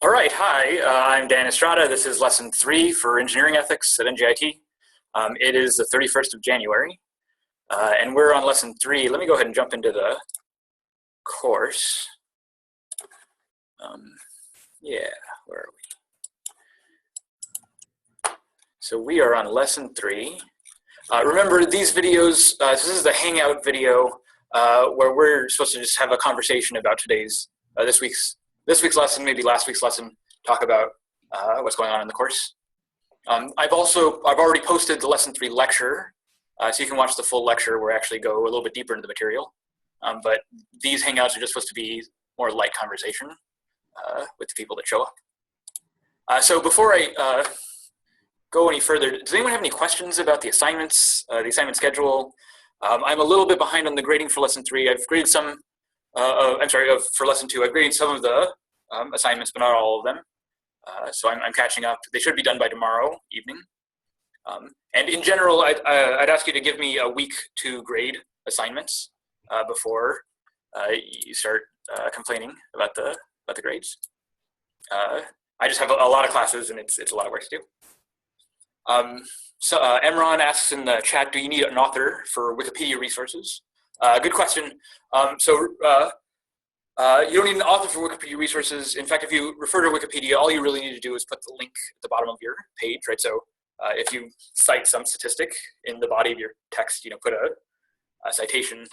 All right, hi, I'm Dan Estrada. This is lesson 3 for engineering ethics at NJIT. It is the 31st of January, and we're on lesson 3. Let me go ahead and jump into the course. Yeah, where are we? So we are on lesson 3. Remember these videos, this is the Hangout video where we're supposed to just have a conversation about today's, this week's lesson, maybe last week's lesson, talk about what's going on in the course. I've already posted the lesson 3 lecture, so you can watch the full lecture where I actually go a little bit deeper into the material. But these Hangouts are just supposed to be more light conversation with the people that show up. So before I go any further, does anyone have any questions about the assignments, the assignment schedule? I'm a little bit behind on the grading for lesson 3. I've graded some, for lesson 2, I've graded some of the assignments, but not all of them. So I'm catching up. They should be done by tomorrow evening. And in general, I'd ask you to give me a week to grade assignments before you start complaining about the grades. I just have a lot of classes, and it's a lot of work to do. So Emron asks in the chat, do you need an author for Wikipedia resources? Good question. You don't need an author for Wikipedia resources. In fact, if you refer to Wikipedia, all you really need to do is put the link at the bottom of your page, right? So if you cite some statistic in the body of your text, put a citation,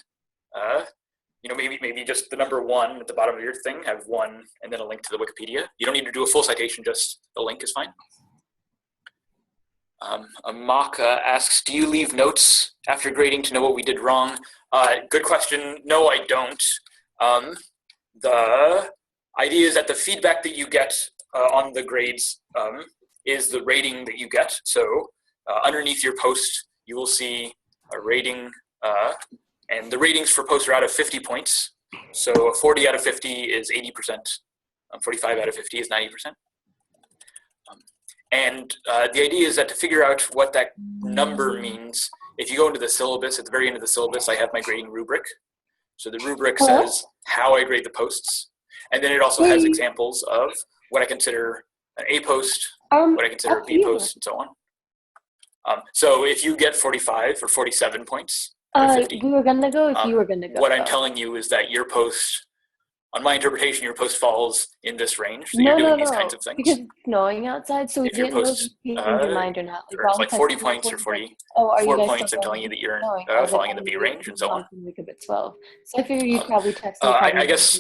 maybe just the number 1 at the bottom of your thing, have 1 and then a link to the Wikipedia. You don't need to do a full citation, just the link is fine. Amaka asks, do you leave notes after grading to know what we did wrong? Good question. No, I don't. The idea is that the feedback that you get on the grades is the rating that you get. So underneath your post, you will see a rating, and the ratings for posts are out of 50 points. So a 40 out of 50 is 80%. 45 out of 50 is 90%. And the idea is that to figure out what that number means, if you go into the syllabus, at the very end of the syllabus, I have my grading rubric. So the rubric says how I grade the posts. And then it also has examples of what I consider an A post, what I consider a B post, and so on. So if you get 45 or 47 points out of 50, we were gonna go if you were gonna go. What I'm telling you is that your post, on my interpretation, your post falls in this range. So you're doing these kinds of things. Because it's snowing outside, so we didn't know if you changed your mind or not. It's like 40 points or 44 points. I'm telling you that you're falling in the B range, and so on. Week of 12. So I figured you'd probably text me. I guess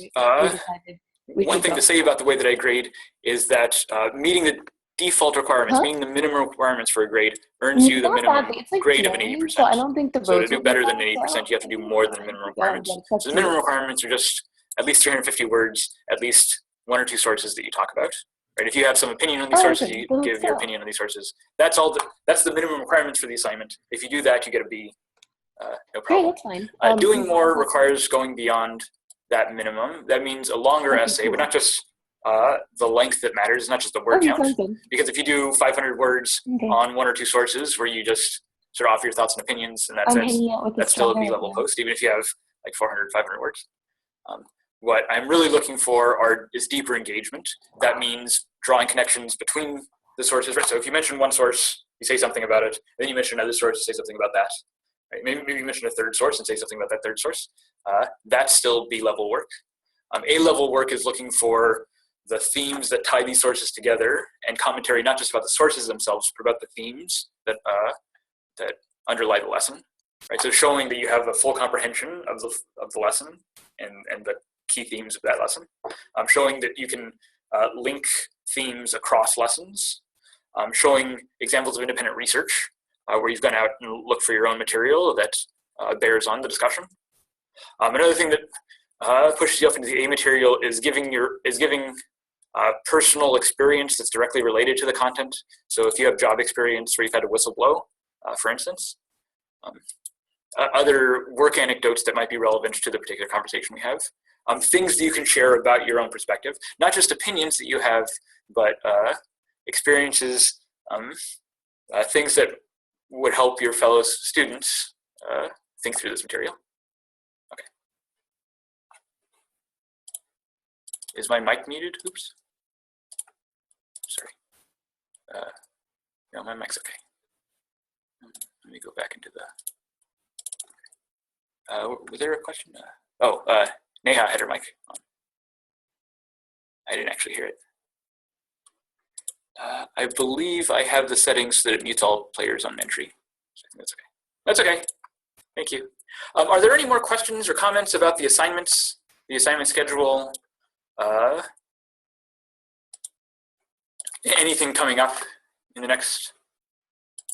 one thing to say about the way that I grade is that meeting the default requirements, meaning the minimum requirements for a grade, earns you the minimum grade of an 80%. So I don't think so to do better than 80%, you have to do more than the minimum requirements. So the minimum requirements are just at least 350 words, at least 1 or 2 sources that you talk about. Right? If you have some opinion on these sources, you give your opinion on these sources. That's all. That's the minimum requirements for the assignment. If you do that, you get a B. No problem. That's fine. Doing more requires going beyond that minimum. That means a longer essay, but not just the length that matters, not just the word count. Because if you do 500 words on 1 or 2 sources where you just sort of offer your thoughts and opinions, and that's still a B-level post, even if you have like 400, 500 words. What I'm really looking for is deeper engagement. That means drawing connections between the sources. Right? So if you mention one source, you say something about it, then you mention another source, you say something about that. Right? Maybe you mention a 3rd source and say something about that 3rd source. That's still B-level work. A-level work is looking for the themes that tie these sources together, and commentary not just about the sources themselves, but about the themes that underlie the lesson. Right? So showing that you have a full comprehension of the lesson and the key themes of that lesson. Showing that you can link themes across lessons. Showing examples of independent research where you've gone out and looked for your own material that bears on the discussion. Another thing that pushes you up into the A material is giving personal experience that's directly related to the content. So if you have job experience where you've had to whistle blow, for instance, other work anecdotes that might be relevant to the particular conversation we have, things that you can share about your own perspective, not just opinions that you have, but experiences, things that would help your fellow students think through this material. Okay. Is my mic muted? Oops. No, my mic's okay. Let me go back into the, was there a question? Neha had her mic on. I didn't actually hear it. I believe I have the settings so that it mutes all players on entry. So I think that's okay. That's okay. Thank you. Are there any more questions or comments about the assignments, the assignment schedule? Anything coming up in the next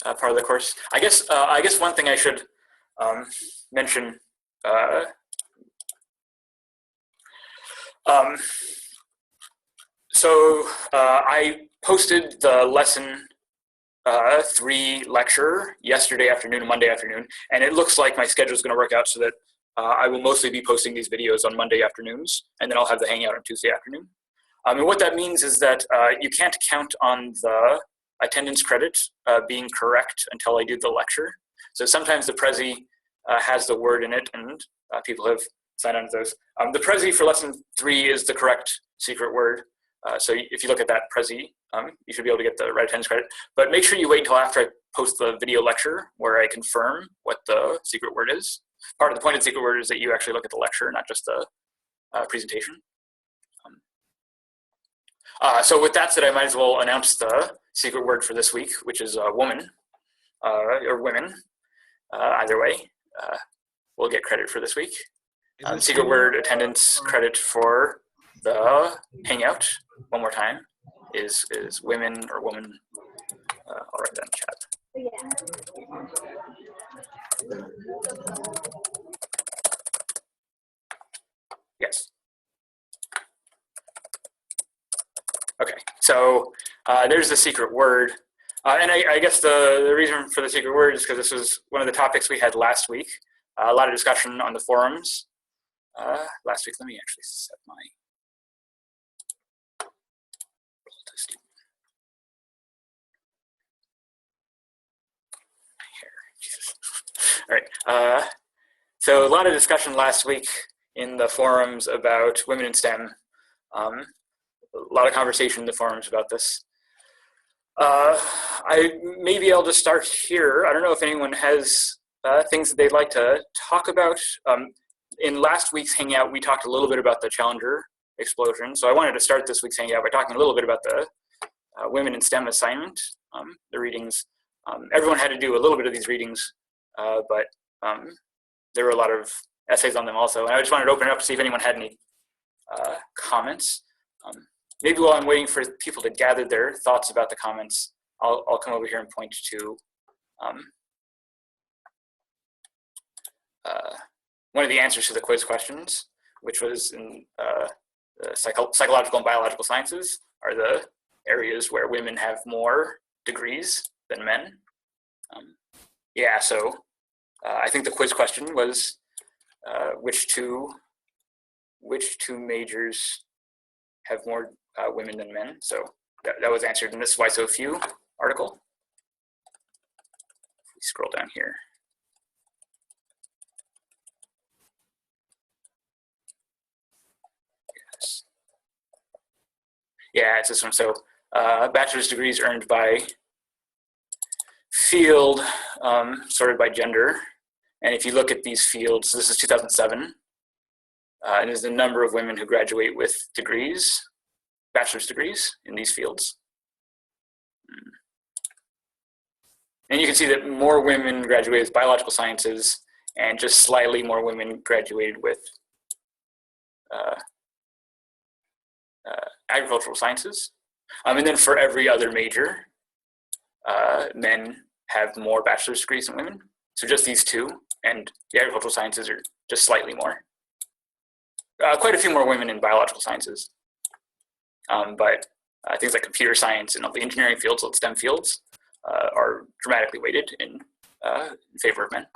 part of the course? I guess one thing I should mention. I posted the lesson 3 lecture yesterday afternoon and Monday afternoon, and it looks like my schedule is going to work out so that I will mostly be posting these videos on Monday afternoons, and then I'll have the Hangout on Tuesday afternoon. And what that means is that you can't count on the attendance credit being correct until I do the lecture. So sometimes the Prezi has the word in it, and people have signed on to those. The Prezi for lesson 3 is the correct secret word. So if you look at that Prezi, you should be able to get the right attendance credit. But make sure you wait until after I post the video lecture where I confirm what the secret word is. Part of the point of the secret word is that you actually look at the lecture, not just the presentation. So with that said, I might as well announce the secret word for this week, which is woman, or women. Either way, we'll get credit for this week. Secret word attendance credit for the Hangout, one more time, is women or woman. I'll write that in chat. Yes. Okay, so there's the secret word. And I guess the reason for the secret word is because this was one of the topics we had last week. A lot of discussion on the forums last week. Let me actually set my Jesus. All right. So a lot of discussion last week in the forums about women in STEM. A lot of conversation in the forums about this. Maybe I'll just start here. I don't know if anyone has things that they'd like to talk about. In last week's Hangout, we talked a little bit about the Challenger explosion. So I wanted to start this week's Hangout by talking a little bit about the Women in STEM assignment, the readings. Everyone had to do a little bit of these readings, but there were a lot of essays on them also. And I just wanted to open it up to see if anyone had any comments. Maybe while I'm waiting for people to gather their thoughts about the comments, I'll come over here and point to one of the answers to the quiz questions, which was in the psychological and biological sciences are the areas where women have more degrees than men. So I think the quiz question was which two majors have more women than men. So that was answered in this Why So Few article. If we scroll down here. Yes. Yeah, it's this one. So bachelor's degrees earned by field, sorted by gender. And if you look at these fields, this is 2007. And is the number of women who graduate with degrees, bachelor's degrees in these fields. And you can see that more women graduated with biological sciences and just slightly more women graduated with agricultural sciences. And then for every other major, men have more bachelor's degrees than women. So just these two, and the agricultural sciences are just slightly more. Quite a few more women in biological sciences. But things like computer science and all the engineering fields, all the STEM fields, are dramatically weighted in favor of men.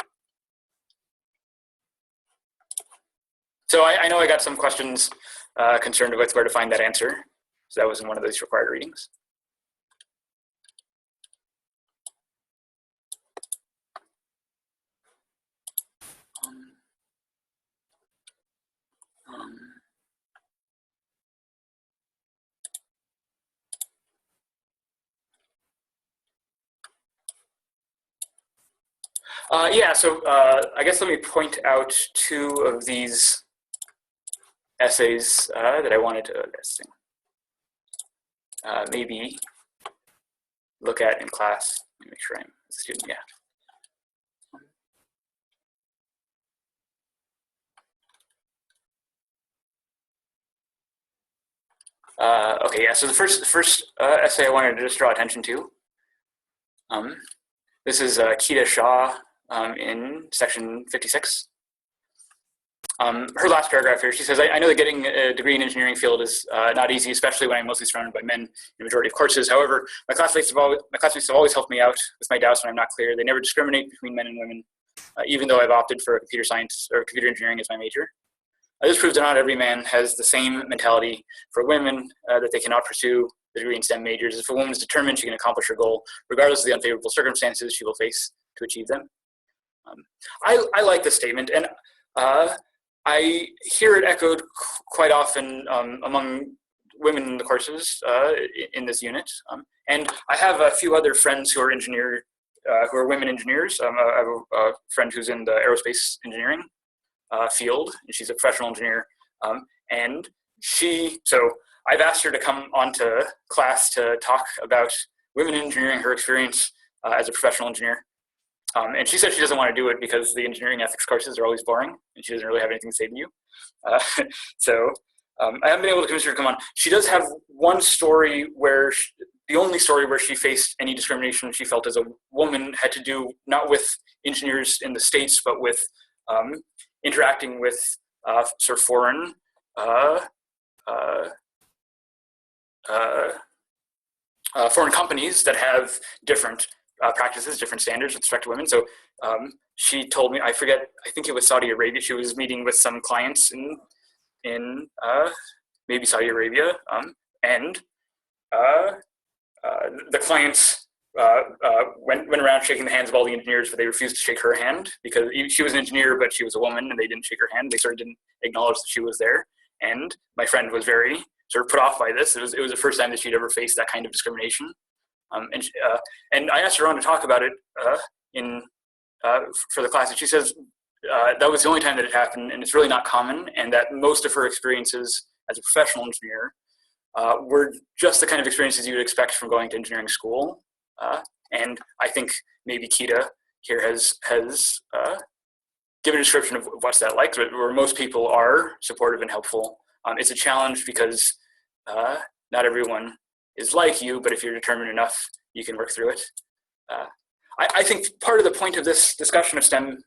So I know I got some questions concerned with where to find that answer. So that was in one of those required readings. Yeah, so I guess let me point out two of these essays that I wanted to maybe look at in class. Let me make sure I'm a student, yeah. Okay, yeah, so the first essay I wanted to just draw attention to, this is Kita Shah in section 56. Her last paragraph here, she says, I know that getting a degree in engineering field is not easy, especially when I'm mostly surrounded by men in the majority of courses. However, my classmates have always helped me out with my doubts when I'm not clear. They never discriminate between men and women, even though I've opted for computer science or computer engineering as my major. This proves that not every man has the same mentality for women, that they cannot pursue the degree in STEM majors. If a woman is determined, she can accomplish her goal, regardless of the unfavorable circumstances she will face to achieve them. I like this statement, and I hear it echoed quite often among women in the courses in this unit. And I have a few other friends who are who are women engineers. I have a friend who's in the aerospace engineering field, and she's a professional engineer. And so I've asked her to come onto class to talk about women in engineering, her experience as a professional engineer. And she said she doesn't want to do it because the engineering ethics courses are always boring, and she doesn't really have anything to say to you. So I haven't been able to convince her to come on. She does have one story where the only story where she faced any discrimination she felt as a woman had to do not with engineers in the States, but with interacting with sort of foreign foreign companies that have different practices, different standards with respect to women. So she told me, I think it was Saudi Arabia. She was meeting with some clients in maybe Saudi Arabia, and the clients went around shaking the hands of all the engineers, but they refused to shake her hand because she was an engineer, but she was a woman, and they didn't shake her hand. They sort of didn't acknowledge that she was there. And my friend was very sort of put off by this. It was the first time that she'd ever faced that kind of discrimination. And I asked her on to talk about it for the class, and she says that was the only time that it happened, and it's really not common, and that most of her experiences as a professional engineer were just the kind of experiences you would expect from going to engineering school. And I think maybe Kita here has given a description of what's that like, where most people are supportive and helpful. It's a challenge because not everyone is like you, but if you're determined enough, you can work through it. I think part of the point of this discussion of STEM,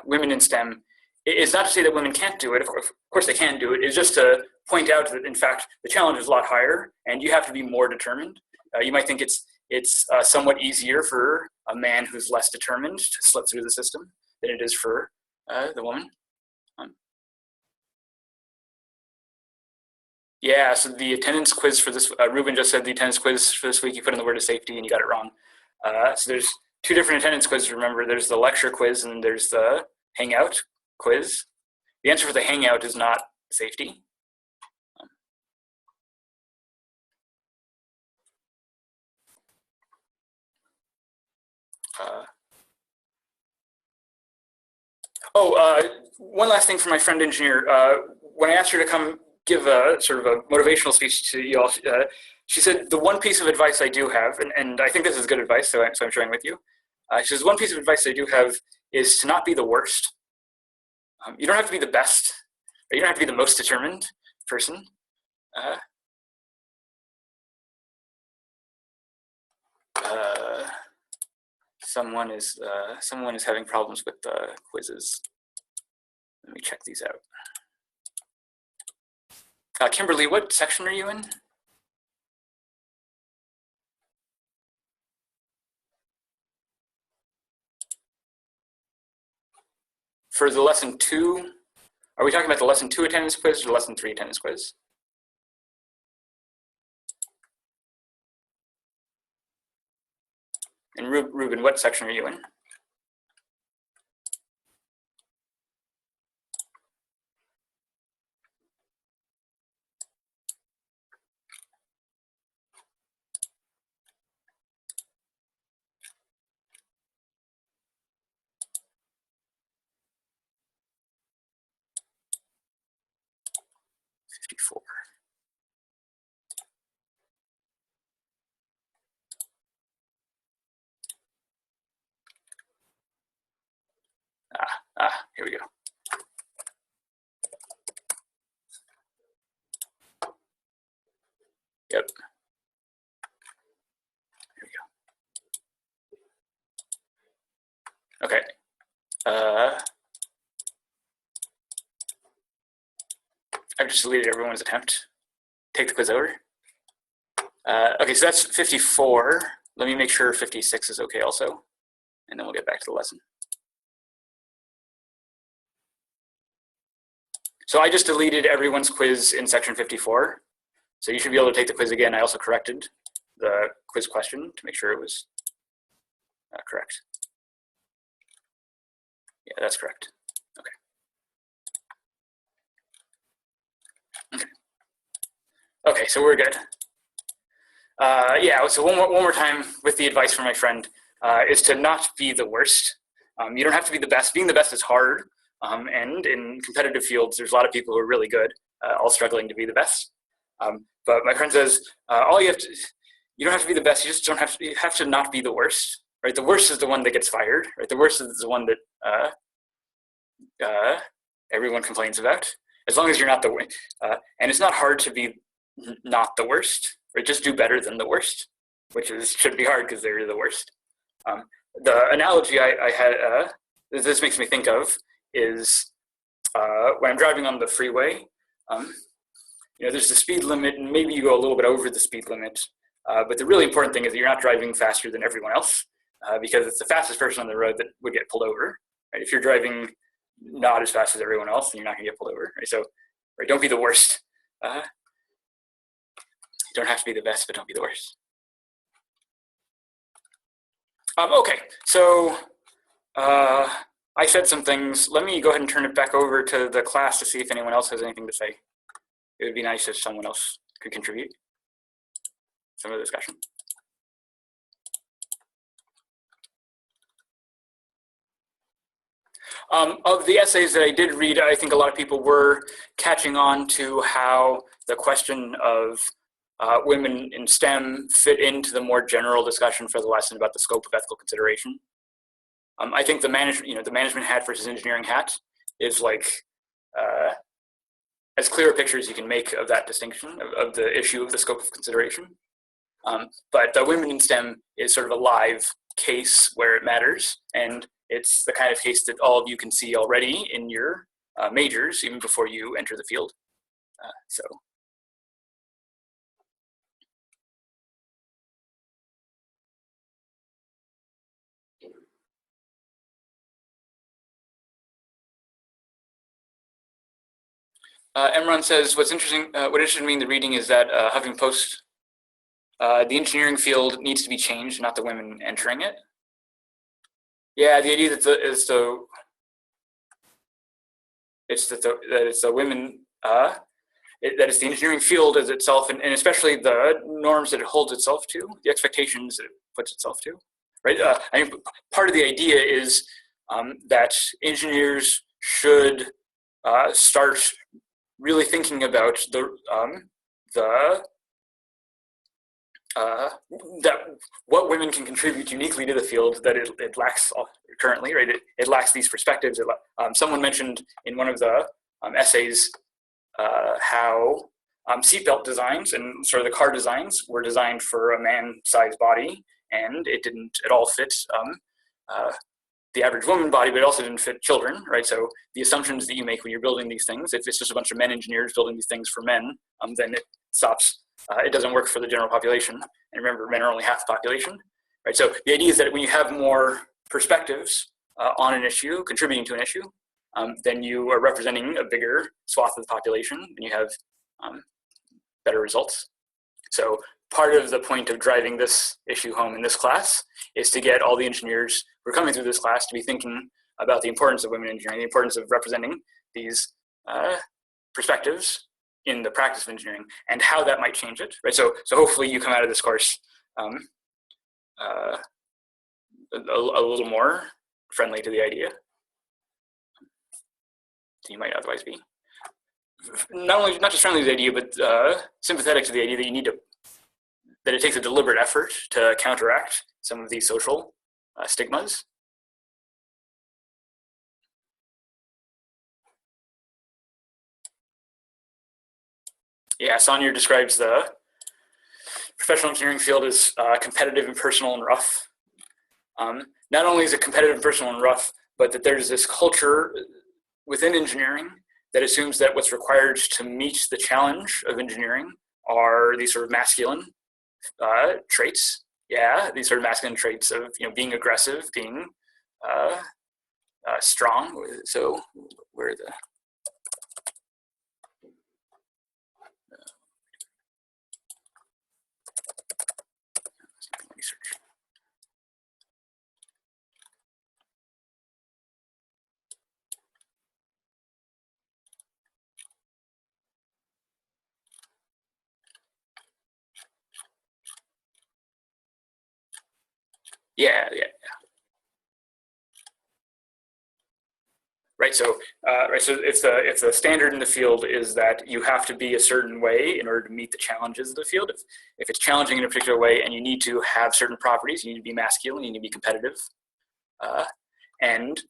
women in STEM, is not to say that women can't do it. Of course they can do it. It's just to point out that, in fact, the challenge is a lot higher, and you have to be more determined. You might think it's somewhat easier for a man who's less determined to slip through the system than it is for the woman. Yeah, so the attendance quiz for this, Ruben just said the attendance quiz for this week, you put in the word of safety and you got it wrong. So there's two different attendance quizzes, remember. There's the lecture quiz and there's the Hangout quiz. The answer for the Hangout is not safety. One last thing for my friend engineer. When I asked her to come give a sort of a motivational speech to you all, she said, the one piece of advice I do have, and I think this is good advice, so I'm sharing with you. She says, one piece of advice I do have is to not be the worst. You don't have to be the best, or you don't have to be the most determined person. Someone is having problems with the quizzes. Let me check these out. Kimberly, what section are you in? For the lesson 2, are we talking about the lesson 2 attendance quiz or the lesson 3 attendance quiz? And Ruben, what section are you in? 54. Here we go. Yep. Here we go. Okay. I've just deleted everyone's attempt. Take the quiz over. Okay, so that's 54. Let me make sure 56 is okay also, and then we'll get back to the lesson. So I just deleted everyone's quiz in section 54. So you should be able to take the quiz again. I also corrected the quiz question to make sure it was correct. Yeah, that's correct. Okay. Okay, so we're good. Yeah, so one more time with the advice from my friend is to not be the worst. You don't have to be the best. Being the best is hard. And in competitive fields, there's a lot of people who are really good, all struggling to be the best. But my friend says, you don't have to be the best. You just don't have to. You have to not be the worst, right? The worst is the one that gets fired, right? The worst is the one that everyone complains about. As long as you're not the worst, and it's not hard to be not the worst, right? Just do better than the worst, which should be hard because they're the worst. The analogy I had, this makes me think of, is when I'm driving on the freeway. There's the speed limit, and maybe you go a little bit over the speed limit. But the really important thing is that you're not driving faster than everyone else, because it's the fastest person on the road that would get pulled over. Right? If you're driving not as fast as everyone else, then you're not going to get pulled over. Right? So, right, don't be the worst. You don't have to be the best, but don't be the worst. Okay, so I said some things. Let me go ahead and turn it back over to the class to see if anyone else has anything to say. It would be nice if someone else could contribute some of the discussion. Of the essays that I did read, I think a lot of people were catching on to how the question of women in STEM fit into the more general discussion for the lesson about the scope of ethical consideration. I think the management hat versus engineering hat is like as clear a picture as you can make of that distinction of the issue of the scope of consideration. But the women in STEM is sort of a live case where it matters, and it's the kind of case that all of you can see already in your majors, even before you enter the field. Emron says, what interested me in the reading is that Huffington Post, the engineering field needs to be changed, not the women entering it. Yeah, the idea that it's the women, that it's the engineering field as itself, and especially the norms that it holds itself to, the expectations that it puts itself to, right? I mean, part of the idea is that engineers should start really thinking about that what women can contribute uniquely to the field that it lacks currently, right? It lacks these perspectives. Someone mentioned in one of the essays how seatbelt designs and sort of the car designs were designed for a man-sized body, and it didn't at all fit the average woman body, but it also didn't fit children, right? So the assumptions that you make when you're building these things, if it's just a bunch of men engineers building these things for men, then it stops. It doesn't work for the general population. And remember, men are only half the population, right? So the idea is that when you have more perspectives on an issue, contributing to an issue, then you are representing a bigger swath of the population, and you have better results. So part of the point of driving this issue home in this class is to get all the engineers who are coming through this class to be thinking about the importance of women engineering, the importance of representing these perspectives in the practice of engineering, and how that might change it, right? So hopefully you come out of this course a little more friendly to the idea than you might otherwise be. not just friendly to the idea, but sympathetic to the idea that that it takes a deliberate effort to counteract some of these social stigmas. Yeah, Sonia describes the professional engineering field as competitive, impersonal, and rough. Not only is it competitive, personal, and rough, but that there's this culture within engineering that assumes that what's required to meet the challenge of engineering are these sort of masculine traits. Yeah, these sort of masculine traits of being aggressive, being strong. So where are the research? Yeah. Right. So, So if the standard in the field is that you have to be a certain way in order to meet the challenges of the field, if it's challenging in a particular way and you need to have certain properties, you need to be masculine, you need to be competitive, and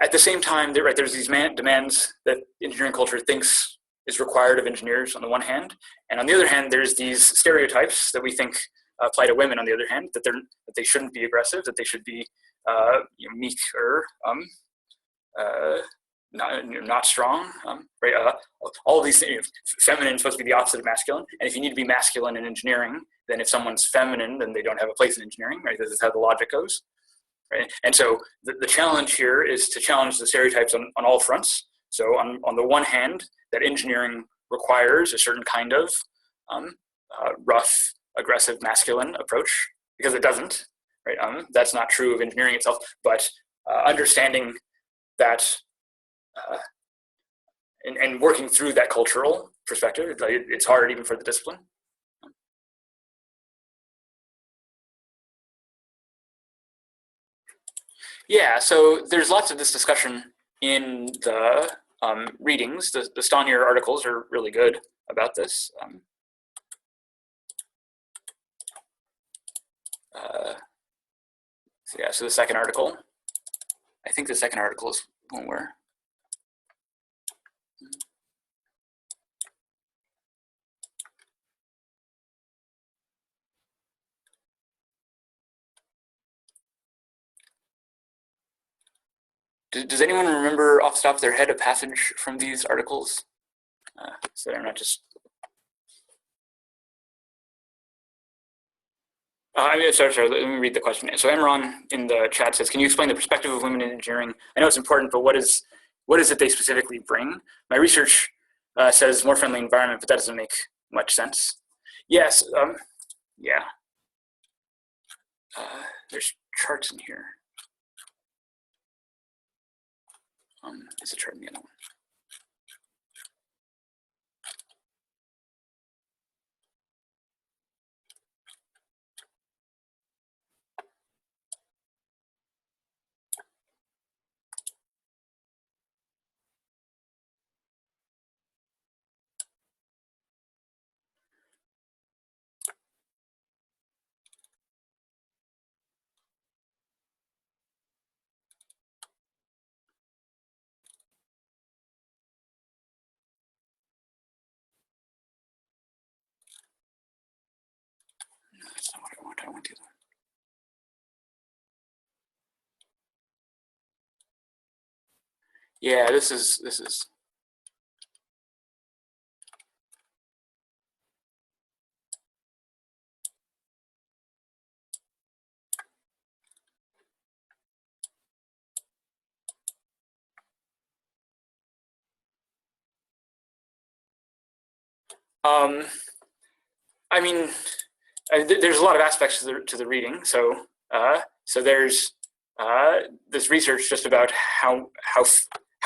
at the same time, there's these demands that engineering culture thinks is required of engineers on the one hand, and on the other hand, there's these stereotypes that we think apply to women. On the other hand, that they shouldn't be aggressive, that they should be meek or not strong, right? All of these things. Feminine is supposed to be the opposite of masculine, and if you need to be masculine in engineering, then if someone's feminine, then they don't have a place in engineering, right? This is how the logic goes, right? And so the challenge here is to challenge the stereotypes on all fronts. So on the one hand, that engineering requires a certain kind of rough, aggressive, masculine approach, because it doesn't, right? That's not true of engineering itself, but understanding that and working through that cultural perspective, it's hard even for the discipline. Yeah, so there's lots of this discussion in the readings. The Stonier articles are really good about this. So the second article, I think the second article is one where does anyone remember off the top of their head a passage from these articles? So they're not just. Sorry, let me read the question. So Emron in the chat says, can you explain the perspective of women in engineering? I know it's important, but what is it they specifically bring? My research says more friendly environment, but that doesn't make much sense. Yes, yeah. There's charts in here. Is a chart in the other one? No, that's not what I want. I want the other one. Yeah, this is. I mean, there's a lot of aspects to the reading. So there's this research just about how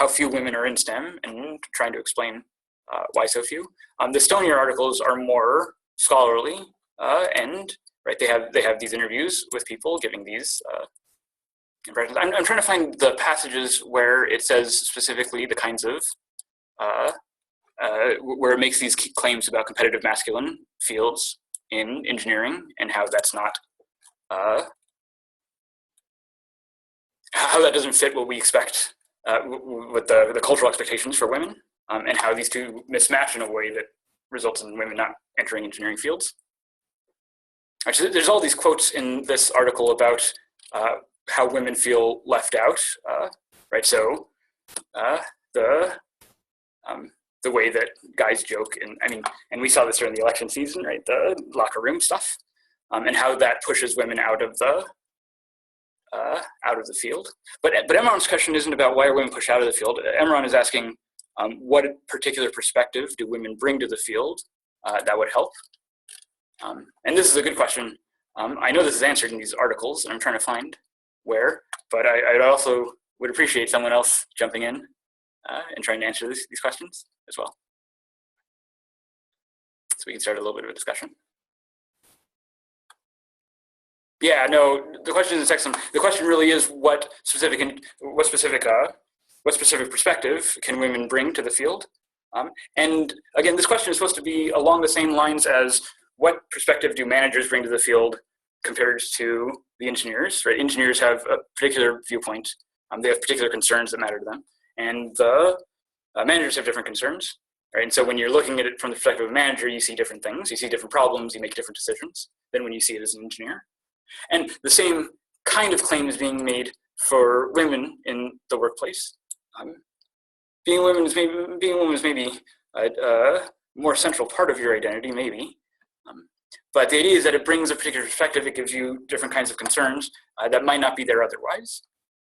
few women are in STEM and trying to explain why so few. The Stonier articles are more scholarly and right. They have these interviews with people giving these impressions. I'm trying to find the passages where it says specifically the kinds of where it makes these claims about competitive masculine fields in engineering and how that's not, how that doesn't fit what we expect with the cultural expectations for women, and how these two mismatch in a way that results in women not entering engineering fields. Actually, there's all these quotes in this article about how women feel left out, right? So the way that guys joke, and we saw this during the election season, right? The locker room stuff, and how that pushes women out of the field. But Emron's question isn't about why are women pushed out of the field. Emron is asking what particular perspective do women bring to the field that would help. And this is a good question. I know this is answered in these articles, and I'm trying to find where, but I also would appreciate someone else jumping in and trying to answer these questions as well. So we can start a little bit of a discussion. Yeah, no, the question isn't sexism. The question really is what specific perspective can women bring to the field? And again, this question is supposed to be along the same lines as what perspective do managers bring to the field compared to the engineers, right? Engineers have a particular viewpoint. They have particular concerns that matter to them. And the managers have different concerns, right? And so when you're looking at it from the perspective of a manager, you see different things, you see different problems, you make different decisions than when you see it as an engineer. And the same kind of claim is being made for women in the workplace. Being a woman is maybe a more central part of your identity, maybe. But the idea is that it brings a particular perspective. It gives you different kinds of concerns that might not be there otherwise.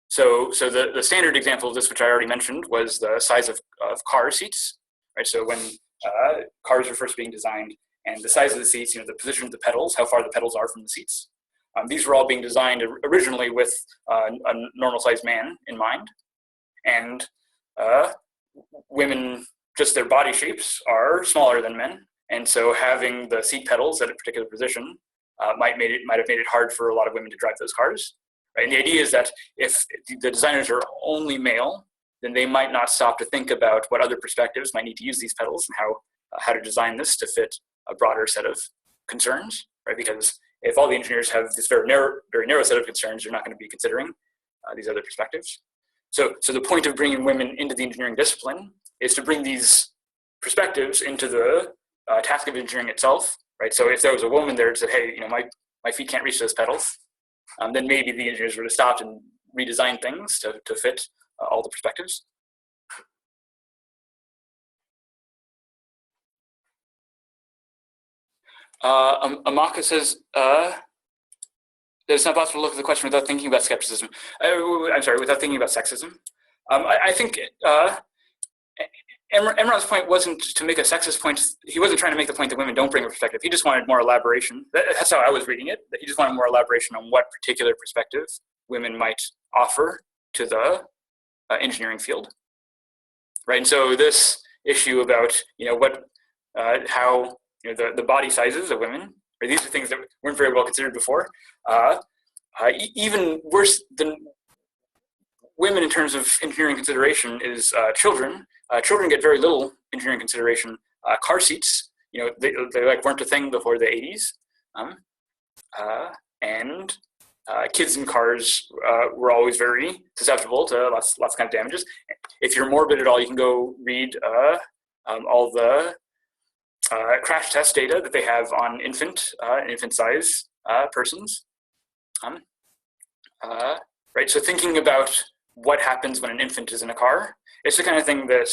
So the standard example of this, which I already mentioned, was the size of car seats, right? So when cars were first being designed, and the size of the seats, the position of the pedals, how far the pedals are from the seats. These were all being designed originally with a normal-sized man in mind. And women, just their body shapes are smaller than men. And so having the seat pedals at a particular position might have made it hard for a lot of women to drive those cars. Right? And the idea is that if the designers are only male, then they might not stop to think about what other perspectives might need to use these pedals and how to design this to fit a broader set of concerns, right? Because if all the engineers have this very narrow set of concerns, you're not going to be considering these other perspectives. So the point of bringing women into the engineering discipline is to bring these perspectives into the task of engineering itself, right? So if there was a woman there that said, hey, my feet can't reach those pedals, then maybe the engineers would have stopped and redesigned things to fit all the perspectives. Amaka says that it's not possible to look at the question without thinking about skepticism. Without thinking about sexism. I think Emron's point wasn't to make a sexist point. He wasn't trying to make the point that women don't bring a perspective. He just wanted more elaboration. That's how I was reading it. That he just wanted more elaboration on what particular perspective women might offer to the engineering field, right? And so this issue about how the body sizes of women, or these are things that weren't very well considered before. Even worse than women in terms of engineering consideration is children. Children get very little engineering consideration. Car seats, they weren't a thing before the 80s. And kids in cars were always very susceptible to lots of kind of damages. If you're morbid at all, you can go read all the crash test data that they have on infant size persons. Right, so thinking about what happens when an infant is in a car, it's the kind of thing that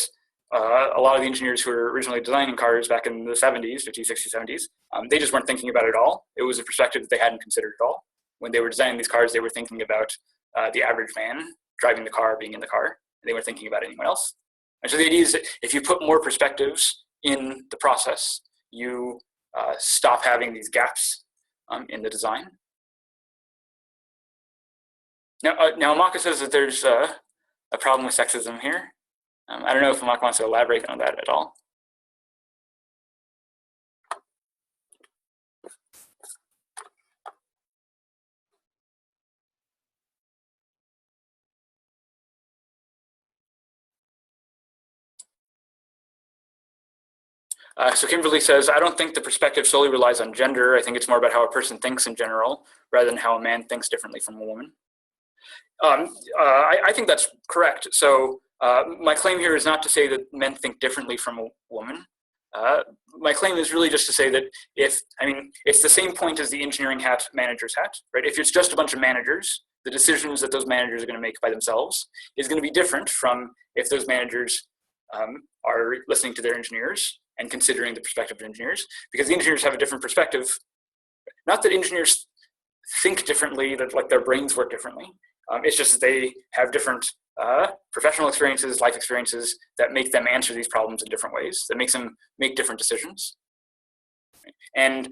a lot of the engineers who were originally designing cars back in the 70s, 50s, 60s, 70s, they just weren't thinking about it at all. It was a perspective that they hadn't considered at all. When they were designing these cars, they were thinking about the average man driving the car, being in the car. They weren't thinking about anyone else. And so the idea is that if you put more perspectives in the process, you stop having these gaps in the design. Now Amaka says that there's a problem with sexism here. I don't know if Amaka wants to elaborate on that at all. So Kimberly says, I don't think the perspective solely relies on gender. I think it's more about how a person thinks in general, rather than how a man thinks differently from a woman. I think that's correct. So my claim here is not to say that men think differently from a woman. My claim is really just to say that it's the same point as the engineering hat, manager's hat, right? If it's just a bunch of managers, the decisions that those managers are going to make by themselves is going to be different from if those managers are listening to their engineers and considering the perspective of engineers, because the engineers have a different perspective. Not that engineers think differently, that like their brains work differently. It's just that they have different professional experiences, life experiences that make them answer these problems in different ways, that makes them make different decisions. And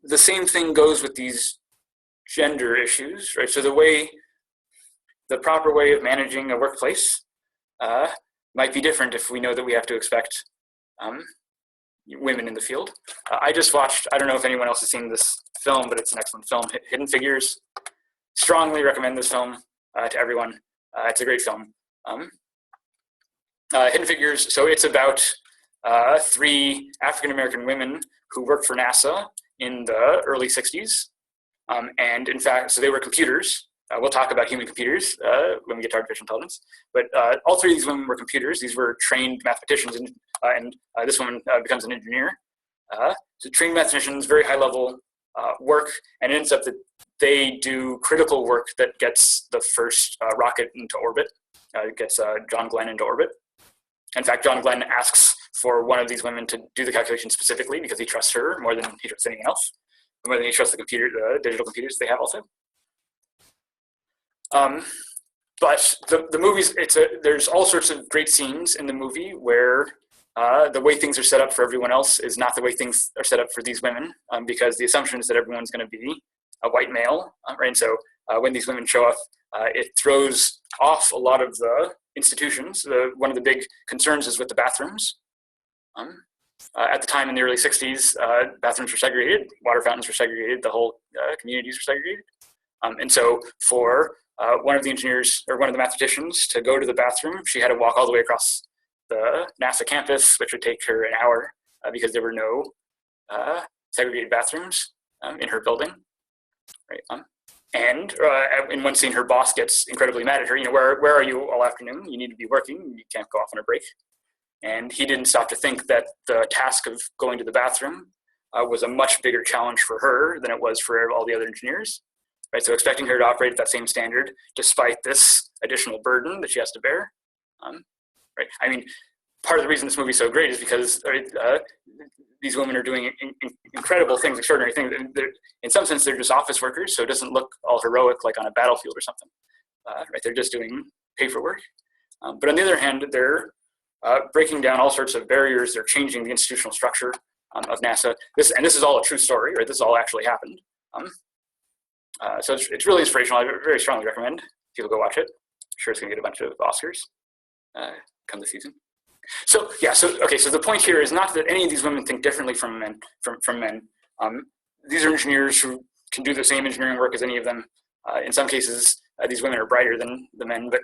the same thing goes with these gender issues, right? So the proper way of managing a workplace might be different if we know that we have to expect women in the field. I just watched, I don't know if anyone else has seen this film, but it's an excellent film, Hidden Figures. Strongly recommend this film to everyone. It's a great film. Hidden Figures, so it's about 3 African-American women who worked for NASA in the early 60s. And in fact, so they were computers. We'll talk about human computers when we get to artificial intelligence. But all 3 of these women were computers. These were trained mathematicians, and this woman becomes an engineer. So trained mathematicians, very high level work, and it ends up that they do critical work that gets the first rocket into orbit. It gets John Glenn into orbit. In fact, John Glenn asks for one of these women to do the calculation specifically because he trusts her more than he trusts anything else, more than he trusts the digital computers they have also. But the movies, there's all sorts of great scenes in the movie where the way things are set up for everyone else is not the way things are set up for these women, because the assumption is that everyone's going to be a white male, right? And so when these women show up, it throws off a lot of the institutions. One of the big concerns is with the bathrooms. At the time in the early 60s, bathrooms were segregated, water fountains were segregated, the whole communities were segregated. And so for one of the engineers, or one of the mathematicians, to go to the bathroom, she had to walk all the way across the NASA campus, which would take her an hour because there were no segregated bathrooms in her building. Right? And in one scene, her boss gets incredibly mad at her. Where are you all afternoon? You need to be working. You can't go off on a break. And he didn't stop to think that the task of going to the bathroom was a much bigger challenge for her than it was for all the other engineers. Right? So expecting her to operate at that same standard, despite this additional burden that she has to bear. Right? I mean, part of the reason this movie is so great is because these women are doing incredible things, extraordinary things. In some sense, they're just office workers, so it doesn't look all heroic like on a battlefield or something. Right? They're just doing paperwork. But on the other hand, they're breaking down all sorts of barriers. They're changing the institutional structure of NASA. This is all a true story, right? This all actually happened. So it's really inspirational. I very strongly recommend people go watch it. I'm sure it's going to get a bunch of Oscars come this season. So yeah, so the point here is not that any of these women think differently from men. These are engineers who can do the same engineering work as any of them. In some cases, these women are brighter than the men, but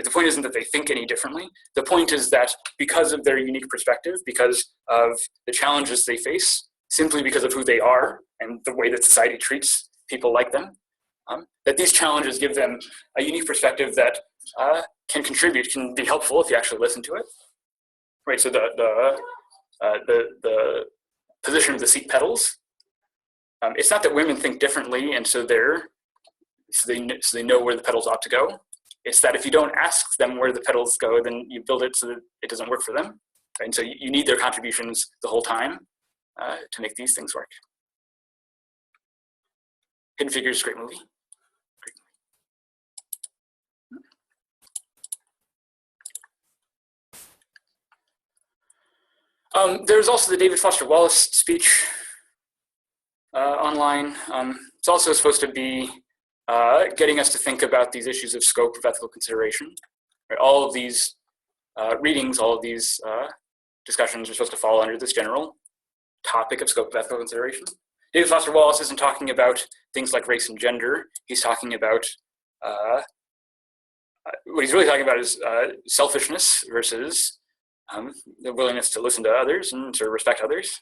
the point isn't that they think any differently. The point is that because of their unique perspective, because of the challenges they face, simply because of who they are and the way that society treats people like them, that these challenges give them a unique perspective that can contribute, can be helpful if you actually listen to it. Right. So the position of the seat pedals. It's not that women think differently, and so they know where the pedals ought to go. It's that if you don't ask them where the pedals go, then you build it so that it doesn't work for them. Right? And so you need their contributions the whole time to make these things work. Hidden Figures, great movie. There's also the David Foster Wallace speech online. It's also supposed to be getting us to think about these issues of scope of ethical consideration. Right? All of these readings, all of these discussions are supposed to fall under this general topic of scope of ethical consideration. David Foster Wallace isn't talking about things like race and gender. He's talking about, what he's really talking about is selfishness versus the willingness to listen to others and to respect others.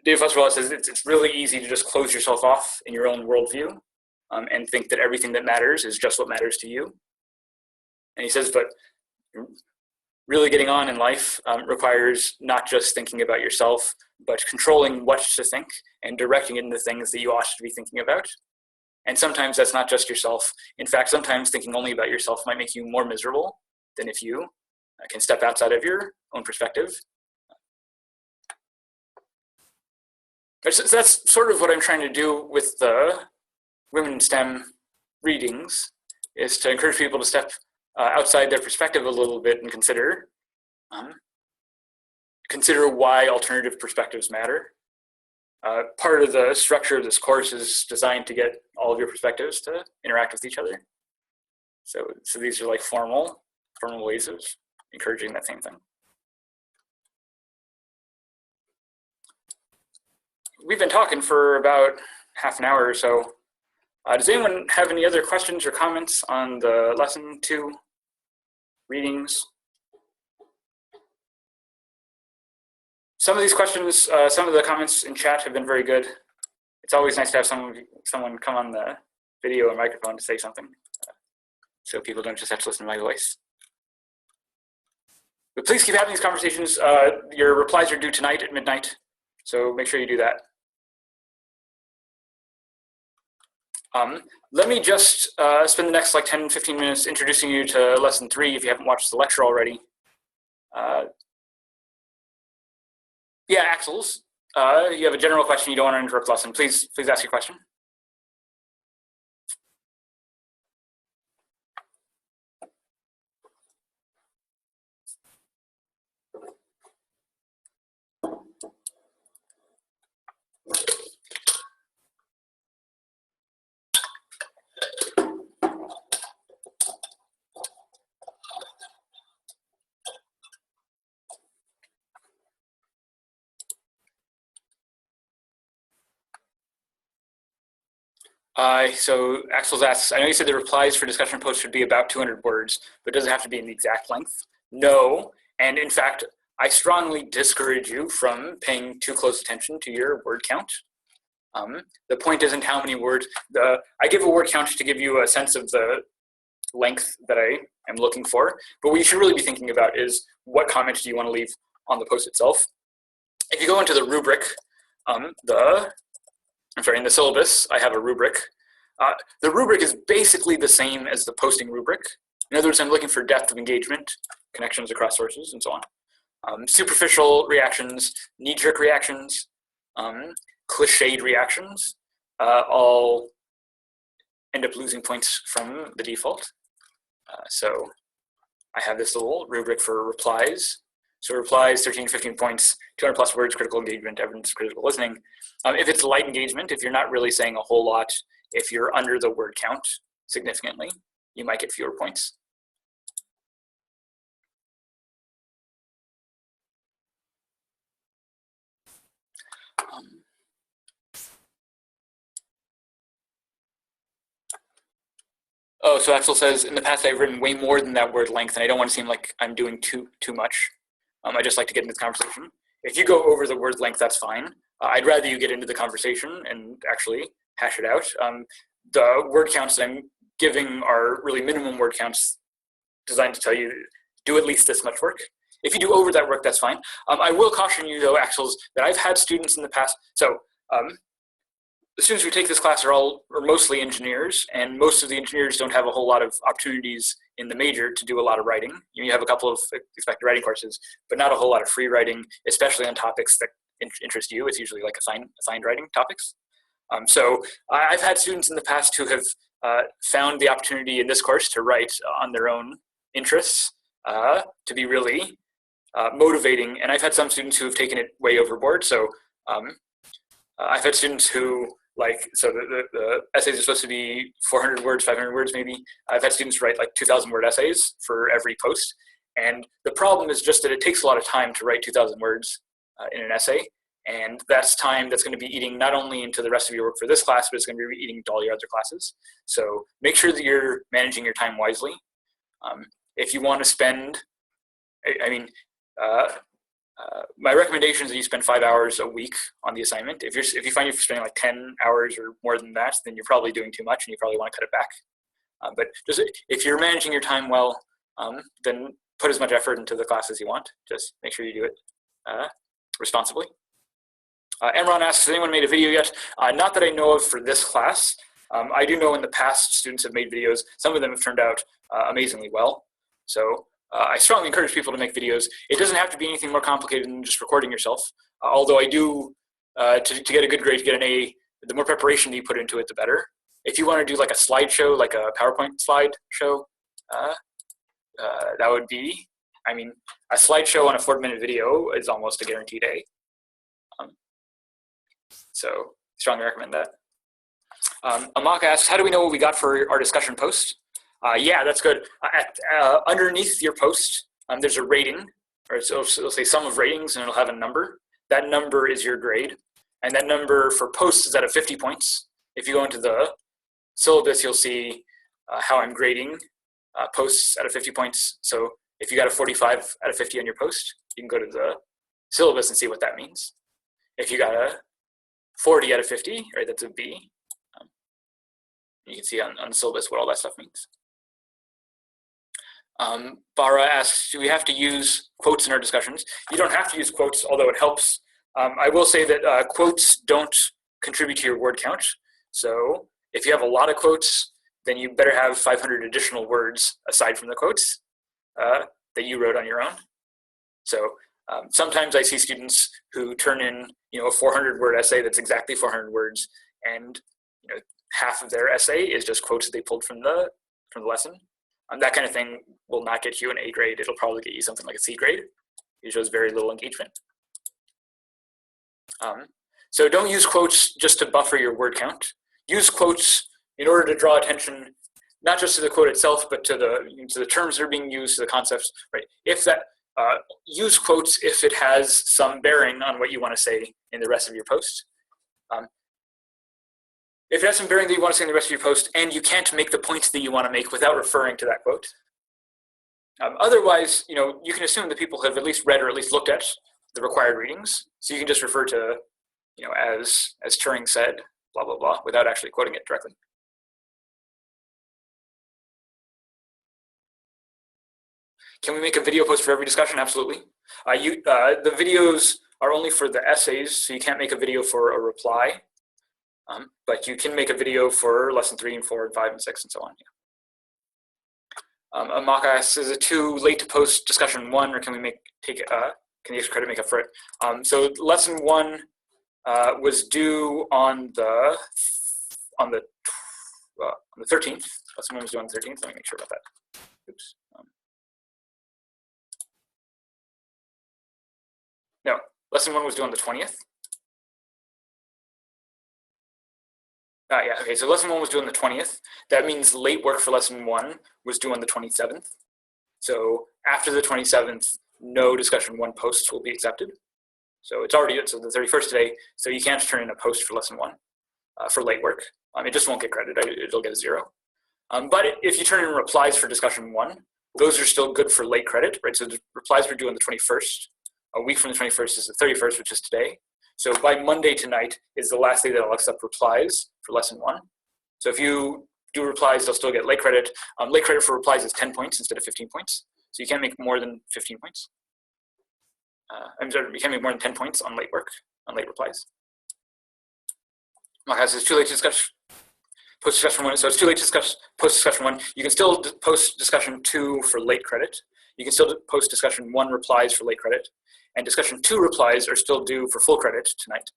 David Foster says it's really easy to just close yourself off in your own worldview and think that everything that matters is just what matters to you. And he says, but really getting on in life requires not just thinking about yourself, but controlling what to think and directing it into things that you ought to be thinking about. And sometimes that's not just yourself. In fact, sometimes thinking only about yourself might make you more miserable than if you can step outside of your own perspective. So that's sort of what I'm trying to do with the Women in STEM readings, is to encourage people to step outside their perspective a little bit and consider why alternative perspectives matter. Part of the structure of this course is designed to get all of your perspectives to interact with each other. So these are like formal ways of encouraging that same thing. We've been talking for about half an hour or so. Does anyone have any other questions or comments on the lesson 2 readings? Some of these questions, some of the comments in chat have been very good. It's always nice to have someone come on the video and microphone to say something, so people don't just have to listen to my voice. But please keep having these conversations. Your replies are due tonight at midnight, so make sure you do that. Let me just spend the next like 10, 15 minutes introducing you to lesson 3 if you haven't watched the lecture already. Yeah, Axels, you have a general question, you don't want to interrupt the lesson. Please ask your question. So Axel asks, I know you said the replies for discussion posts should be about 200 words, but does it have to be in the exact length? No, and in fact, I strongly discourage you from paying too close attention to your word count. The point isn't how many words. I give a word count to give you a sense of the length that I am looking for, but what you should really be thinking about is what comments do you want to leave on the post itself. If you go into the rubric, in the syllabus, I have a rubric. The rubric is basically the same as the posting rubric. In other words, I'm looking for depth of engagement, connections across sources, and so on. Superficial reactions, knee-jerk reactions, cliched reactions, all end up losing points from the default. So I have this little rubric for replies. So replies, 13 to 15 points, 200 plus words, critical engagement, evidence, critical listening. If it's light engagement, if you're not really saying a whole lot, if you're under the word count significantly, you might get fewer points. So Axel says, in the past I've written way more than that word length, and I don't want to seem like I'm doing too much. I just like to get into the conversation. If you go over the word length, that's fine. I'd rather you get into the conversation and actually hash it out. The word counts that I'm giving are really minimum word counts designed to tell you, do at least this much work. If you do over that work, that's fine. I will caution you though, Axels, that I've had students in the past, so the students who take this class are mostly engineers, and most of the engineers don't have a whole lot of opportunities in the major to do a lot of writing. You have a couple of expected writing courses, but not a whole lot of free writing, especially on topics that interest you. It's usually like assigned writing topics. So I've had students in the past who have found the opportunity in this course to write on their own interests to be really motivating, and I've had some students who have taken it way overboard. So I've had students who, so the essays are supposed to be 400 words, 500 words maybe. I've had students write like 2,000 word essays for every post. And the problem is just that it takes a lot of time to write 2,000 words in an essay. And that's time that's going to be eating not only into the rest of your work for this class, but it's going to be eating into all your other classes. So make sure that you're managing your time wisely. If you want to spend I mean, my recommendation is that you spend 5 hours a week on the assignment. If you find you're spending like 10 hours or more than that, then you're probably doing too much and you probably want to cut it back. But just if you're managing your time well, then put as much effort into the class as you want. Just make sure you do it responsibly. Emron asks, has anyone made a video yet? Not that I know of for this class. I do know in the past students have made videos. Some of them have turned out amazingly well. So I strongly encourage people to make videos. It doesn't have to be anything more complicated than just recording yourself. Although I do, to get a good grade, to get an A, the more preparation you put into it, the better. If you want to do like a slideshow, like a PowerPoint slideshow, that would be, I mean, a slideshow on a 4-minute video is almost a guaranteed A. So strongly recommend that. Amaka asks, how do we know what we got for our discussion post? Yeah, that's good. Underneath your post, there's a rating, or it'll say sum of ratings, and it'll have a number. That number is your grade. And that number for posts is out of 50 points. If you go into the syllabus, you'll see how I'm grading posts out of 50 points. So if you got a 45 out of 50 on your post, you can go to the syllabus and see what that means. If you got a 40 out of 50, right, that's a B. You can see on the syllabus what all that stuff means. Bara asks, do we have to use quotes in our discussions? You don't have to use quotes, although it helps. I will say that quotes don't contribute to your word count. So if you have a lot of quotes, then you better have 500 additional words aside from the quotes that you wrote on your own. So sometimes I see students who turn in, a 400-word essay that's exactly 400 words, and half of their essay is just quotes that they pulled from the lesson. That kind of thing will not get you an A grade. It'll probably get you something like a C grade. It shows very little engagement. So don't use quotes just to buffer your word count. Use quotes in order to draw attention, not just to the quote itself, but to the terms that are being used, to the concepts. Right? If that use quotes if it has some bearing on what you want to say in the rest of your post. If it has some bearing that you want to say in the rest of your post, and you can't make the points that you want to make without referring to that quote. Otherwise, you can assume that people have at least read or at least looked at the required readings. So you can just refer to, as Turing said, blah, blah, blah, without actually quoting it directly. Can we make a video post for every discussion? Absolutely. The videos are only for the essays, so you can't make a video for a reply. But you can make a video for lesson 3 and 4 and 5 and 6 and so on. Yeah. Amaka asks, is it too late to post discussion 1, or can we can the extra credit make up for it? So lesson 1 was due on the 13th. Lesson 1 was due on the 13th. Let me make sure about that. Oops. No, lesson 1 was due on the 20th. Yeah, okay, so lesson 1 was due on the 20th. That means late work for lesson 1 was due on the 27th. So after the 27th, no discussion 1 posts will be accepted. So it's already, so the 31st today, so you can't turn in a post for lesson 1 for late work. It just won't get credit, it'll get a 0. But if you turn in replies for discussion 1, those are still good for late credit, right? So the replies were due on the 21st. A week from the 21st is the 31st, which is today. So by Monday tonight is the last day that I'll accept replies for lesson 1. So if you do replies, they'll still get late credit. Late credit for replies is 10 points instead of 15 points. So you can't make more than 15 points. I'm sorry, you can't make more than 10 points on late work, on late replies. Okay, so it's too late to discuss post discussion 1. So it's too late to discuss post discussion 1. You can still post discussion 2 for late credit. You can still post discussion 1 replies for late credit. And discussion 2 replies are still due for full credit tonight.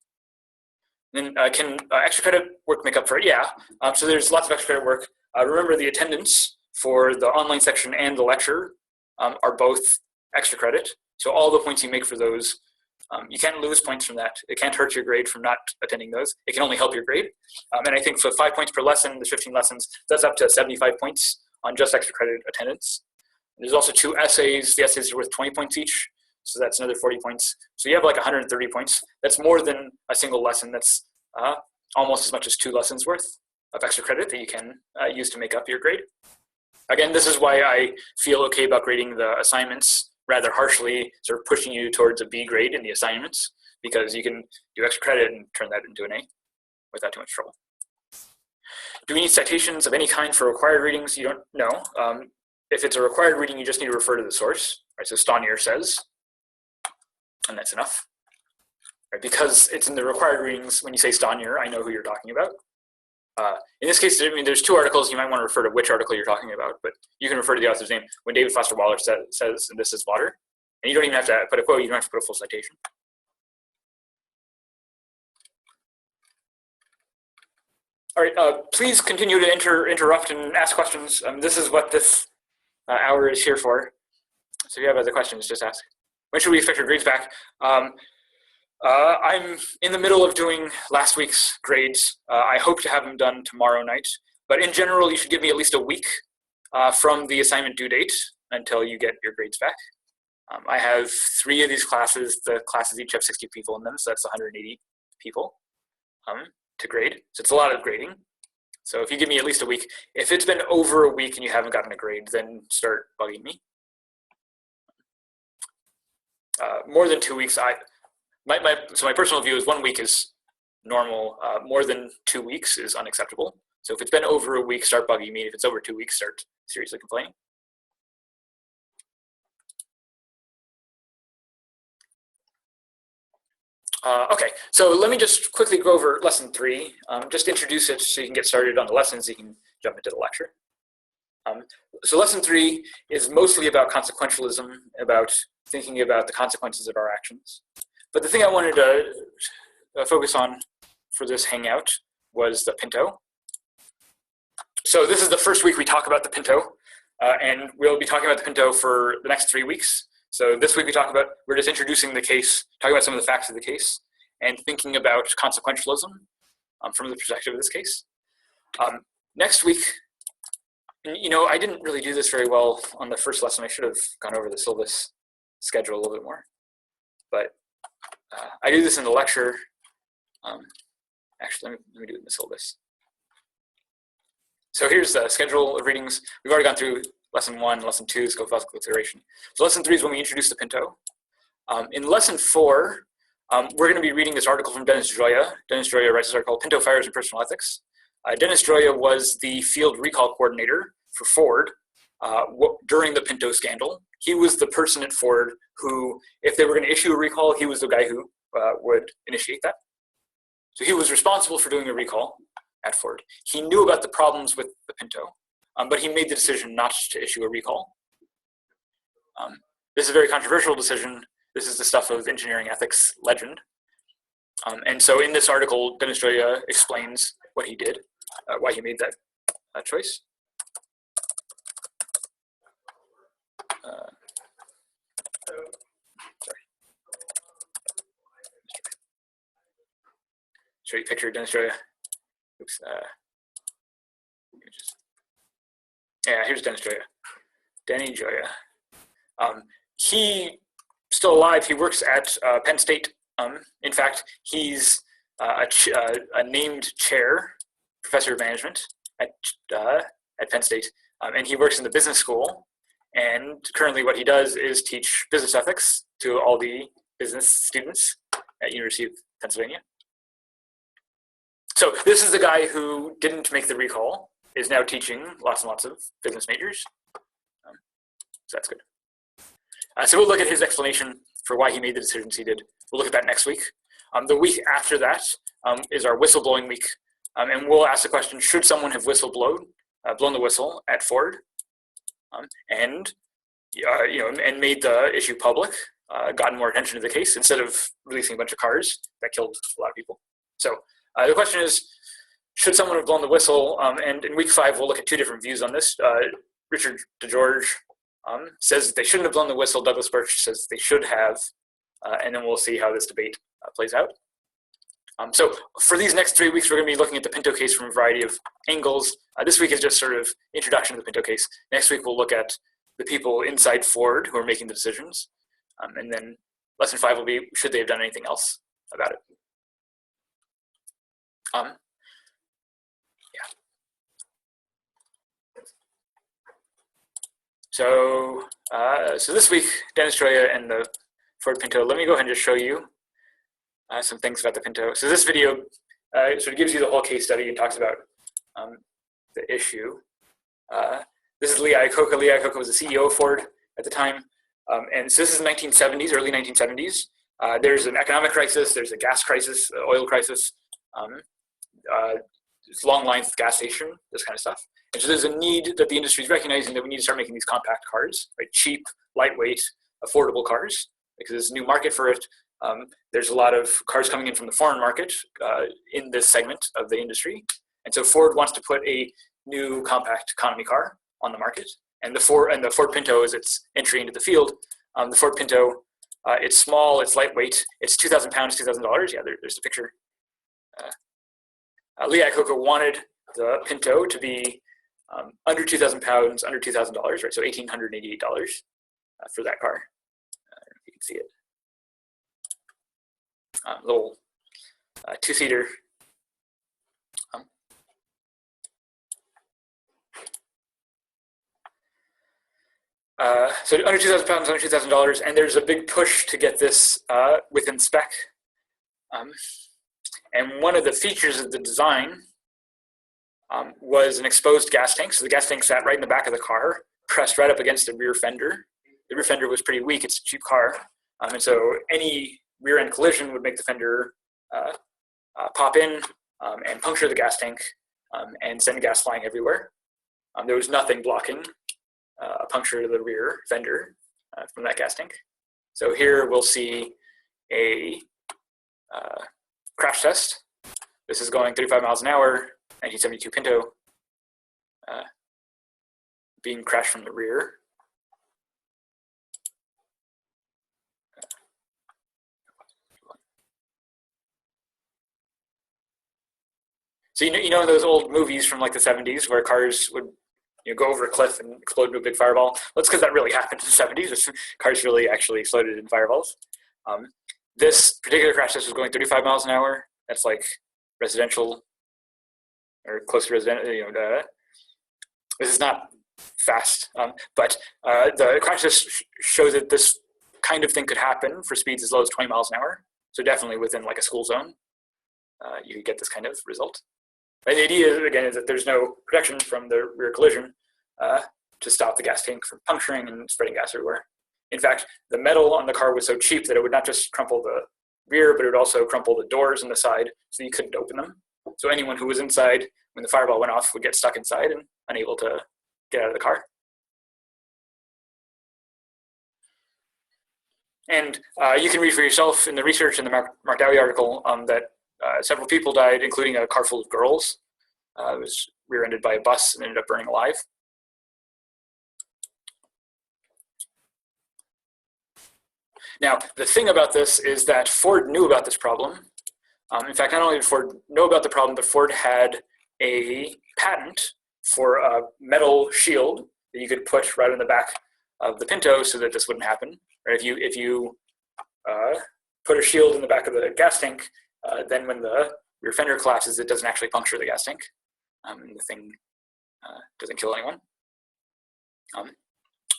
Then can extra credit work make up for it? Yeah. So there's lots of extra credit work. Remember, the attendance for the online section and the lecture are both extra credit. So all the points you make for those, you can't lose points from that. It can't hurt your grade from not attending those. It can only help your grade. And I think for 5 points per lesson, there's 15 lessons. That's up to 75 points on just extra credit attendance. There's also 2 essays. The essays are worth 20 points each. So that's another 40 points. So you have like 130 points. That's more than a single lesson. That's almost as much as 2 lessons worth of extra credit that you can use to make up your grade. Again, this is why I feel okay about grading the assignments rather harshly sort of pushing you towards a B grade in the assignments, because you can do extra credit and turn that into an A without too much trouble. Do we need citations of any kind for required readings? You don't know. If it's a required reading, you just need to refer to the source. Right? So Stonier says, and that's enough. Right? Because it's in the required readings, when you say Stonier, I know who you're talking about. In this case, I mean, there's two articles. You might want to refer to which article you're talking about, but you can refer to the author's name. When David Foster Waller says, and this is water, and you don't even have to put a quote, you don't have to put a full citation. All right, please continue to interrupt and ask questions. This is what this hour is here for. So if you have other questions, just ask. When should we expect your grades back? I'm in the middle of doing last week's grades. I hope to have them done tomorrow night. But in general, you should give me at least a week from the assignment due date until you get your grades back. I have 3 of these classes. The classes each have 60 people in them, so that's 180 people to grade. So it's a lot of grading. So if you give me at least a week, if it's been over a week and you haven't gotten a grade, then start bugging me. More than 2 weeks, so my personal view is 1 week is normal. More than 2 weeks is unacceptable. So if it's been over a week, start bugging me. If it's over 2 weeks, start seriously complaining. Okay, so let me just quickly go over lesson 3. Just introduce it so you can get started on the lessons. You can jump into the lecture. So lesson 3 is mostly about consequentialism, about thinking about the consequences of our actions. But the thing I wanted to focus on for this hangout was the Pinto. So this is the first week we talk about the Pinto, and we'll be talking about the Pinto for the next 3 weeks. So this week we're just introducing the case, talking about some of the facts of the case, and thinking about consequentialism from the perspective of this case. Next week, you know, I didn't really do this very well on the first lesson. I should have gone over the syllabus schedule a little bit more. But I do this in the lecture. Actually, let me do it in the syllabus. So here's the schedule of readings. We've already gone through lesson 1, lesson 2, scope of consideration. So lesson 3 is when we introduce the Pinto. In lesson 4, we're going to be reading this article from Dennis Joya. Dennis Joya writes this article, Pinto Fires and Personal Ethics. Dennis Joya was the field recall coordinator for Ford during the Pinto scandal. He was the person at Ford who, if they were going to issue a recall, he was the guy who would initiate that. So he was responsible for doing a recall at Ford. He knew about the problems with the Pinto, but he made the decision not to issue a recall. This is a very controversial decision. This is the stuff of engineering ethics legend. And so in this article, Dennis Joya explains what he did, why he made that choice. Show you a picture of Dennis Joya. Oops. Yeah, here's Dennis Joya. Denny Joya. He's still alive. He works at Penn State. In fact, he's a named chair, professor of management at Penn State, and he works in the business school. And currently, what he does is teach business ethics to all the business students at University of Pennsylvania. So this is the guy who didn't make the recall, is now teaching lots and lots of business majors. So that's good. So we'll look at his explanation for why he made the decisions he did. We'll look at that next week. The week after that is our whistleblowing week. And we'll ask the question, should someone have blown the whistle at Ford and made the issue public, gotten more attention to the case instead of releasing a bunch of cars that killed a lot of people. So the question is, should someone have blown the whistle? And in week 5, we'll look at 2 different views on this. Richard DeGeorge says they shouldn't have blown the whistle. Douglas Birch says they should have. And then we'll see how this debate plays out. So for these next 3 weeks, we're going to be looking at the Pinto case from a variety of angles. This week is just sort of introduction to the Pinto case. Next week, we'll look at the people inside Ford who are making the decisions. And then lesson 5 will be, should they have done anything else about it? Yeah. So this week, Dennis Troya and the Ford Pinto. Let me go ahead and just show you some things about the Pinto. So this video sort of gives you the whole case study and talks about the issue. This is Lee Iacocca. Lee Iacocca was the CEO of Ford at the time. And so this is 1970s, early 1970s. There's an economic crisis, there's a gas crisis, oil crisis. There's long lines at the gas station, this kind of stuff. And so there's a need that the industry is recognizing that we need to start making these compact cars, right? Cheap, lightweight, affordable cars, because there's a new market for it. There's a lot of cars coming in from the foreign market in this segment of the industry. And so Ford wants to put a new compact economy car on the market. And the Ford Pinto is its entry into the field. The Ford Pinto, it's small, it's lightweight, it's 2,000 pounds, $2,000. Yeah, there's the picture. Lee Iacocca wanted the Pinto to be under 2,000 pounds, under $2,000, right? So $1,888 for that car. I don't know if you can see it. Little two-seater. So under 2,000 pounds, under $2,000, and there's a big push to get this within spec. And one of the features of the design was an exposed gas tank. So the gas tank sat right in the back of the car, pressed right up against the rear fender. The rear fender was pretty weak, it's a cheap car. And so any rear end collision would make the fender pop in and puncture the gas tank and send gas flying everywhere. There was nothing blocking a puncture to the rear fender from that gas tank. So here we'll see a crash test. This is going 35 miles an hour, 1972 Pinto, being crashed from the rear. So you know those old movies from like the 70s where cars would go over a cliff and explode into a big fireball? Well, it's because that really happened in the 70s. Cars really actually exploded in fireballs. This particular crash test was going 35 miles an hour. That's like residential or close to residential. This is not fast, but the crash test shows that this kind of thing could happen for speeds as low as 20 miles an hour. So definitely within like a school zone, you could get this kind of result. And the idea, again, is that there's no protection from the rear collision to stop the gas tank from puncturing and spreading gas everywhere. In fact, the metal on the car was so cheap that it would not just crumple the rear, but it would also crumple the doors on the side, so you couldn't open them. So anyone who was inside when the fireball went off would get stuck inside and unable to get out of the car. And you can read for yourself in the research in the Mark Dowie article that several people died, including a car full of girls. It was rear-ended by a bus and ended up burning alive. Now, the thing about this is that Ford knew about this problem. In fact, not only did Ford know about the problem, but Ford had a patent for a metal shield that you could put right on the back of the Pinto so that this wouldn't happen. Right? If you put a shield in the back of the gas tank, then when the rear fender collapses, it doesn't actually puncture the gas tank, and the thing doesn't kill anyone.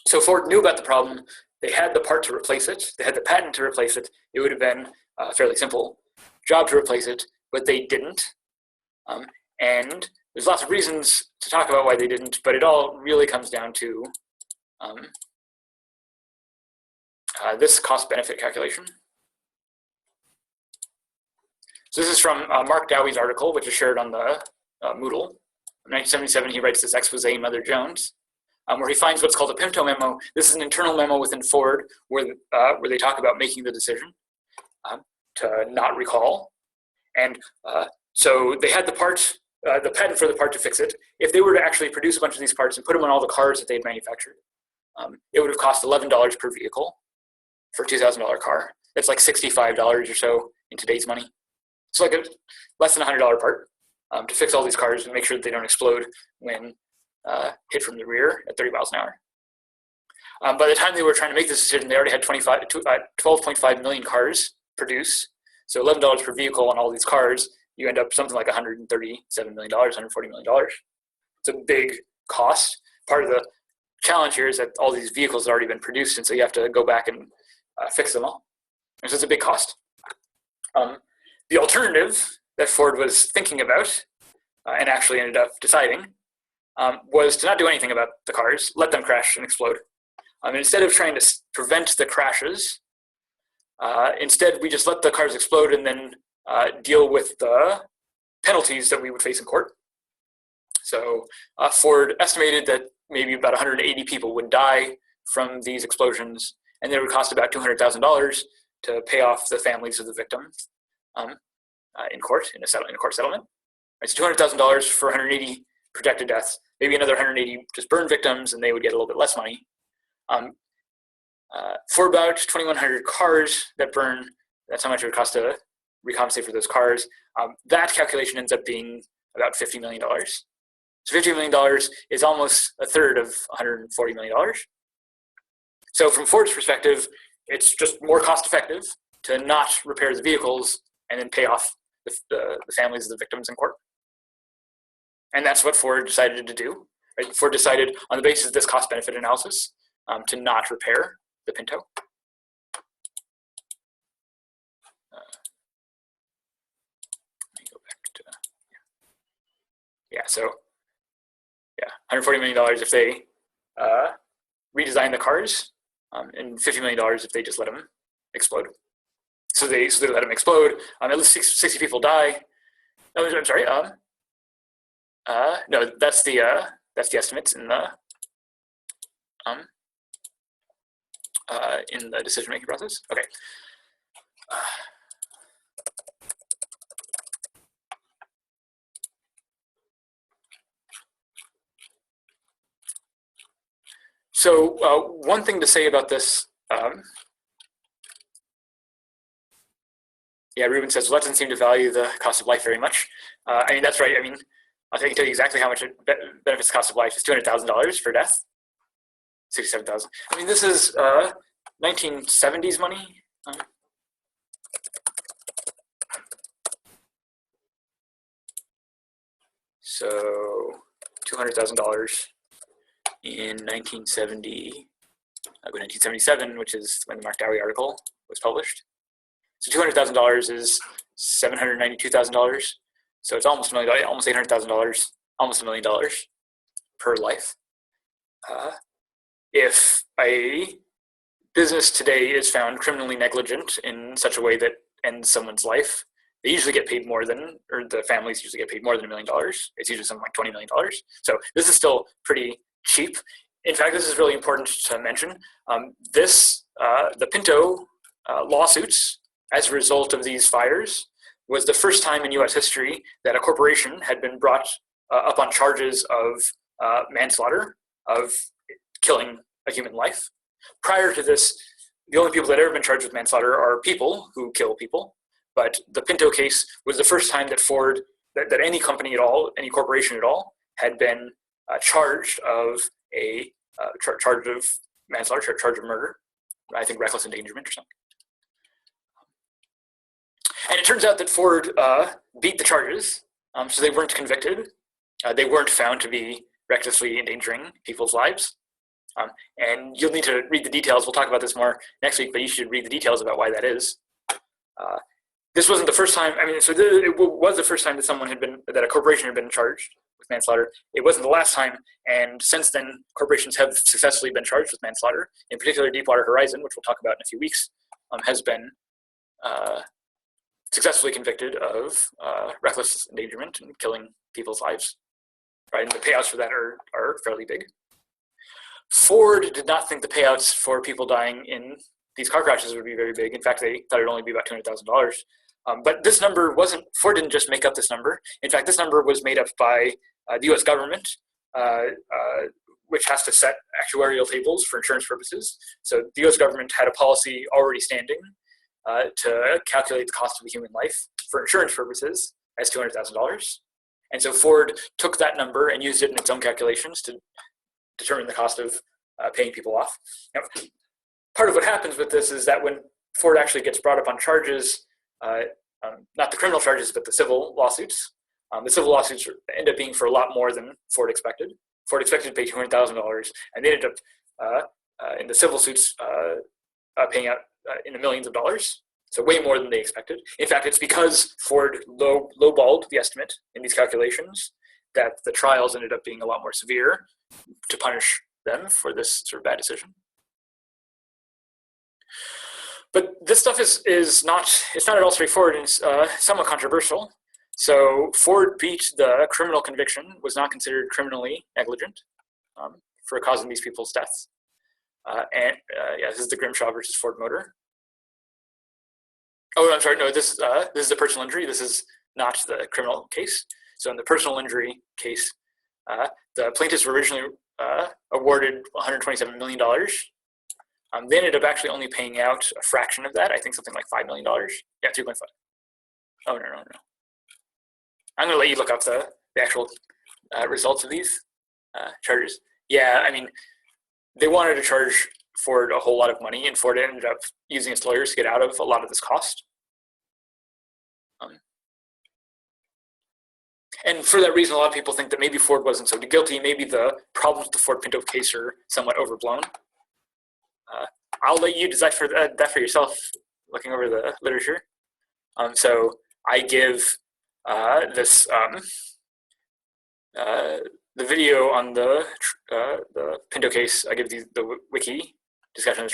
So Ford knew about the problem. They had the part to replace it. They had the patent to replace it. It would have been a fairly simple job to replace it, but they didn't. And there's lots of reasons to talk about why they didn't, but it all really comes down to this cost-benefit calculation. So this is from Mark Dowie's article, which is shared on the Moodle. In 1977, he writes this expose in Mother Jones, where he finds what's called a Pinto memo. This is an internal memo within Ford where they talk about making the decision to not recall. And so they had the part, the patent for the part to fix it. If they were to actually produce a bunch of these parts and put them on all the cars that they'd manufactured, it would have cost $11 per vehicle for a $2,000 car. That's like $65 or so in today's money. It's like a less than $100 part to fix all these cars and make sure that they don't explode when hit from the rear at 30 miles an hour. By the time they were trying to make this decision, they already had 12.5 million cars produced. So $11 per vehicle on all these cars, you end up something like $137 million, $140 million. It's a big cost. Part of the challenge here is that all these vehicles have already been produced, and so you have to go back and fix them all. And so it's a big cost. The alternative that Ford was thinking about and actually ended up deciding was to not do anything about the cars, let them crash and explode. Instead of trying to prevent the crashes, instead we just let the cars explode and then deal with the penalties that we would face in court. So Ford estimated that maybe about 180 people would die from these explosions, and it would cost about $200,000 to pay off the families of the victims in court, in a court settlement. Right, so $200,000 for 180 projected deaths, maybe another 180 just burn victims, and they would get a little bit less money. For about 2,100 cars that burn, that's how much it would cost to recompensate for those cars. That calculation ends up being about $50 million. So $50 million is almost a third of $140 million. So from Ford's perspective, it's just more cost effective to not repair the vehicles and then pay off the families of the victims in court. And that's what Ford decided to do. Right? Ford decided on the basis of this cost benefit analysis to not repair the Pinto. Let me go back to, so $140 million if they redesign the cars, and $50 million if they just let them explode. So they let them explode. At least 60 people die. No, I'm sorry. No, that's the estimates in the decision-making process. Okay. So one thing to say about this, Ruben says, well, that doesn't seem to value the cost of life very much. That's right. I can tell you exactly how much it benefits the cost of life. It's $200,000 for death, $67,000. This is 1970s money. So $200,000 in 1977, which is when the Mark Dowie article was published. So $200,000 is $792,000. So it's almost $1 million, almost $800,000, almost $1 million per life. If a business today is found criminally negligent in such a way that ends someone's life, they usually get paid more than, or the families usually get paid more than $1 million. It's usually something like $20 million. So this is still pretty cheap. In fact, this is really important to mention. The Pinto lawsuits as a result of these fires was the first time in US history that a corporation had been brought up on charges of manslaughter, of killing a human life. Prior to this, the only people that had ever been charged with manslaughter are people who kill people. But the Pinto case was the first time that Ford, that any company at all, any corporation at all, had been charged of a charge of manslaughter, charge of murder. I think reckless endangerment or something. And it turns out that Ford beat the charges, so they weren't convicted. They weren't found to be recklessly endangering people's lives. And you'll need to read the details. We'll talk about this more next week, but you should read the details about why that is. This wasn't the first time. It was the first time that a corporation had been charged with manslaughter. It wasn't the last time, and since then, corporations have successfully been charged with manslaughter. In particular, Deepwater Horizon, which we'll talk about in a few weeks, has been successfully convicted of reckless endangerment and killing people's lives. Right, and the payouts for that are fairly big. Ford did not think the payouts for people dying in these car crashes would be very big. In fact, they thought it would only be about $200,000. But this number wasn't, Ford didn't just make up this number. In fact, this number was made up by the US government, which has to set actuarial tables for insurance purposes. So the US government had a policy already standing to calculate the cost of a human life for insurance purposes as $200,000. And so Ford took that number and used it in its own calculations to determine the cost of paying people off. Now, part of what happens with this is that when Ford actually gets brought up on charges, not the criminal charges, but the civil lawsuits end up being for a lot more than Ford expected. Ford expected to pay $200,000, and they ended up in the civil suits paying out in the millions of dollars. So way more than they expected. In fact, it's because Ford lowballed the estimate in these calculations that the trials ended up being a lot more severe to punish them for this sort of bad decision. But this stuff is not at all straightforward, and somewhat controversial. So Ford beat the criminal conviction, was not considered criminally negligent for causing these people's deaths. Yeah, this is the Grimshaw versus Ford Motor. Oh, I'm sorry, no, this is the personal injury. This is not the criminal case. So in the personal injury case, the plaintiffs were originally awarded $127 million. They ended up actually only paying out a fraction of that. I think something like $5 million. Yeah, 3.5. Oh, no. I'm going to let you look up the actual results of these charges. Yeah, I mean, they wanted to charge Ford a whole lot of money, and Ford ended up using its lawyers to get out of a lot of this cost. And for that reason, a lot of people think that maybe Ford wasn't so guilty. Maybe the problems with the Ford Pinto case are somewhat overblown. I'll let you decide for that for yourself, looking over the literature. So I give this the video on the Pinto case. I give the wiki discussion of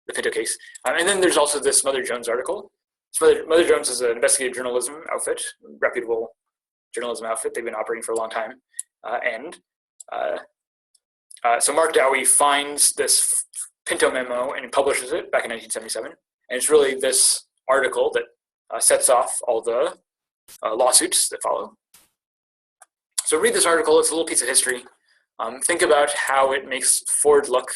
the Pinto case, and then there's also this Mother Jones article. So Mother Jones is an investigative journalism outfit, reputable journalism outfit. They've been operating for a long time, so Mark Dowie finds this Pinto memo and he publishes it back in 1977, and it's really this article that sets off all the lawsuits that follow. So read this article. It's a little piece of history. Think about how it makes Ford look.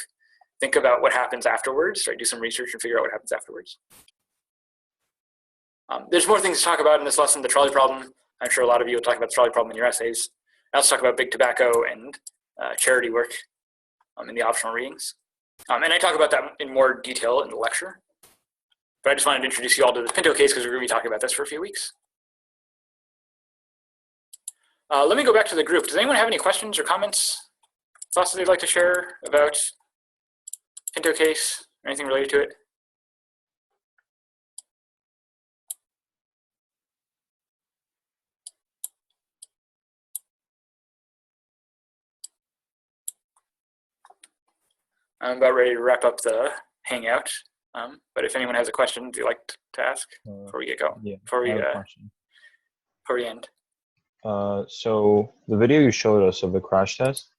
Think about what happens afterwards. Right? Do some research and figure out what happens afterwards. There's more things to talk about in this lesson. The trolley problem. I'm sure a lot of you will talk about the trolley problem in your essays. I also talk about big tobacco and charity work in the optional readings. And I talk about that in more detail in the lecture. But I just wanted to introduce you all to the Pinto case because we're going to be talking about this for a few weeks. Let me go back to the group. Does anyone have any questions or comments, thoughts that they'd like to share about Pinto case or anything related to it? I'm about ready to wrap up the Hangout, but if anyone has a question they'd like to ask before we get going, yeah, before we end. So the video you showed us of the crash test,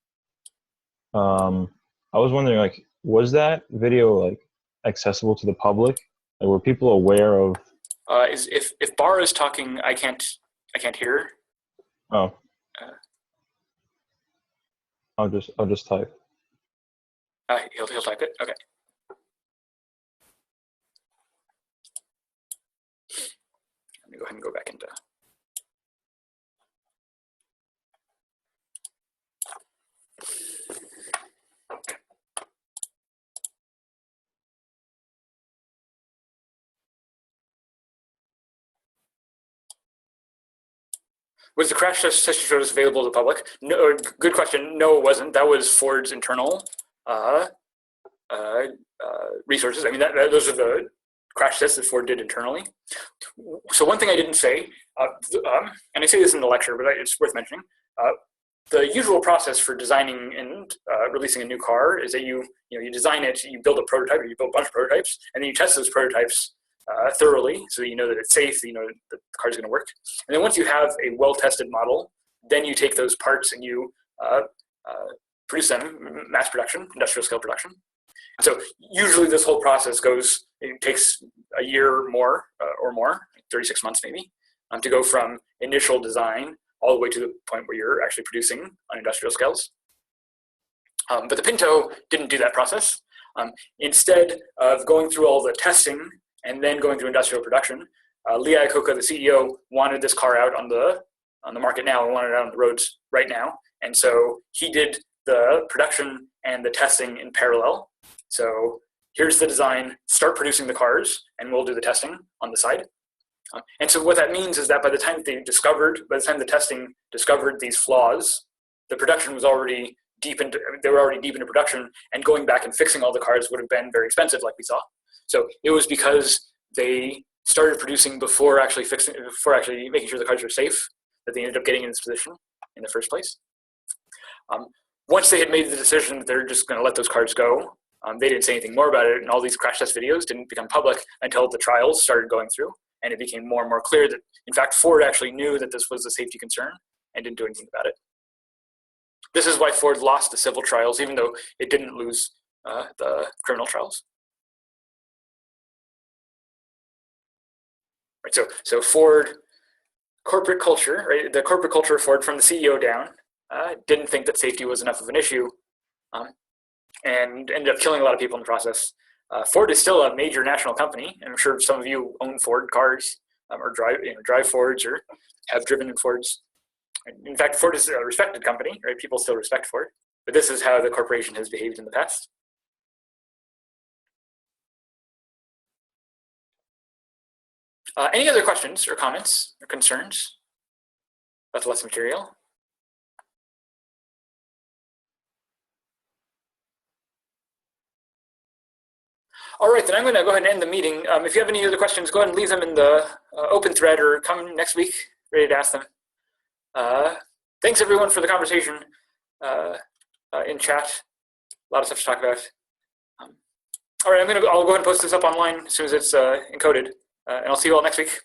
I was wondering, like, was that video like accessible to the public? Like, were people aware of? If Bar is talking, I can't hear. Oh. I'll just type. He'll type it. Okay. Let me go ahead and go back into. Was the crash test you showed us available to the public? No, good question. No, it wasn't. That was Ford's internal resources. I mean, those are the crash tests that Ford did internally. So one thing I didn't say, and I say this in the lecture, but it's worth mentioning, the usual process for designing and releasing a new car is that you design it, you build a prototype, or you build a bunch of prototypes, and then you test those prototypes thoroughly so that you know that it's safe, that you know that the car is going to work. And then once you have a well-tested model, then you take those parts and you produce them, mass production, industrial scale production. And so usually this whole process takes a year more, 36 months maybe, to go from initial design all the way to the point where you're actually producing on industrial scales. But the Pinto didn't do that process. Instead of going through all the testing and then going through industrial production, Lee Iacocca, the CEO, wanted this car out on the market now and wanted it out on the roads right now. And so he did the production and the testing in parallel. So here's the design, start producing the cars, and we'll do the testing on the side. And so what that means is that by the time the testing discovered these flaws the production was already they were already deep into production, and going back and fixing all the cards would have been very expensive, like we saw. So it was because they started producing before actually making sure the cards were safe that they ended up getting in this position in the first place. Once they had made the decision that they're just going to let those cards go, they didn't say anything more about it, and all these crash test videos didn't become public until the trials started going through, and it became more and more clear that, in fact, Ford actually knew that this was a safety concern and didn't do anything about it. This is why Ford lost the civil trials, even though it didn't lose the criminal trials. Right, so Ford corporate culture, right? The corporate culture of Ford, from the CEO down, didn't think that safety was enough of an issue, and ended up killing a lot of people in the process. Ford is still a major national company. I'm sure some of you own Ford cars, or drive Fords, or have driven in Fords. In fact, Ford is a respected company, right? People still respect Ford, but this is how the corporation has behaved in the past. Any other questions or comments or concerns about the lesson material? All right, then I'm going to go ahead and end the meeting. If you have any other questions, go ahead and leave them in the open thread, or come next week ready to ask them. Thanks everyone for the conversation in chat. A lot of stuff to talk about. All right, I'll go ahead and post this up online as soon as it's encoded, and I'll see you all next week.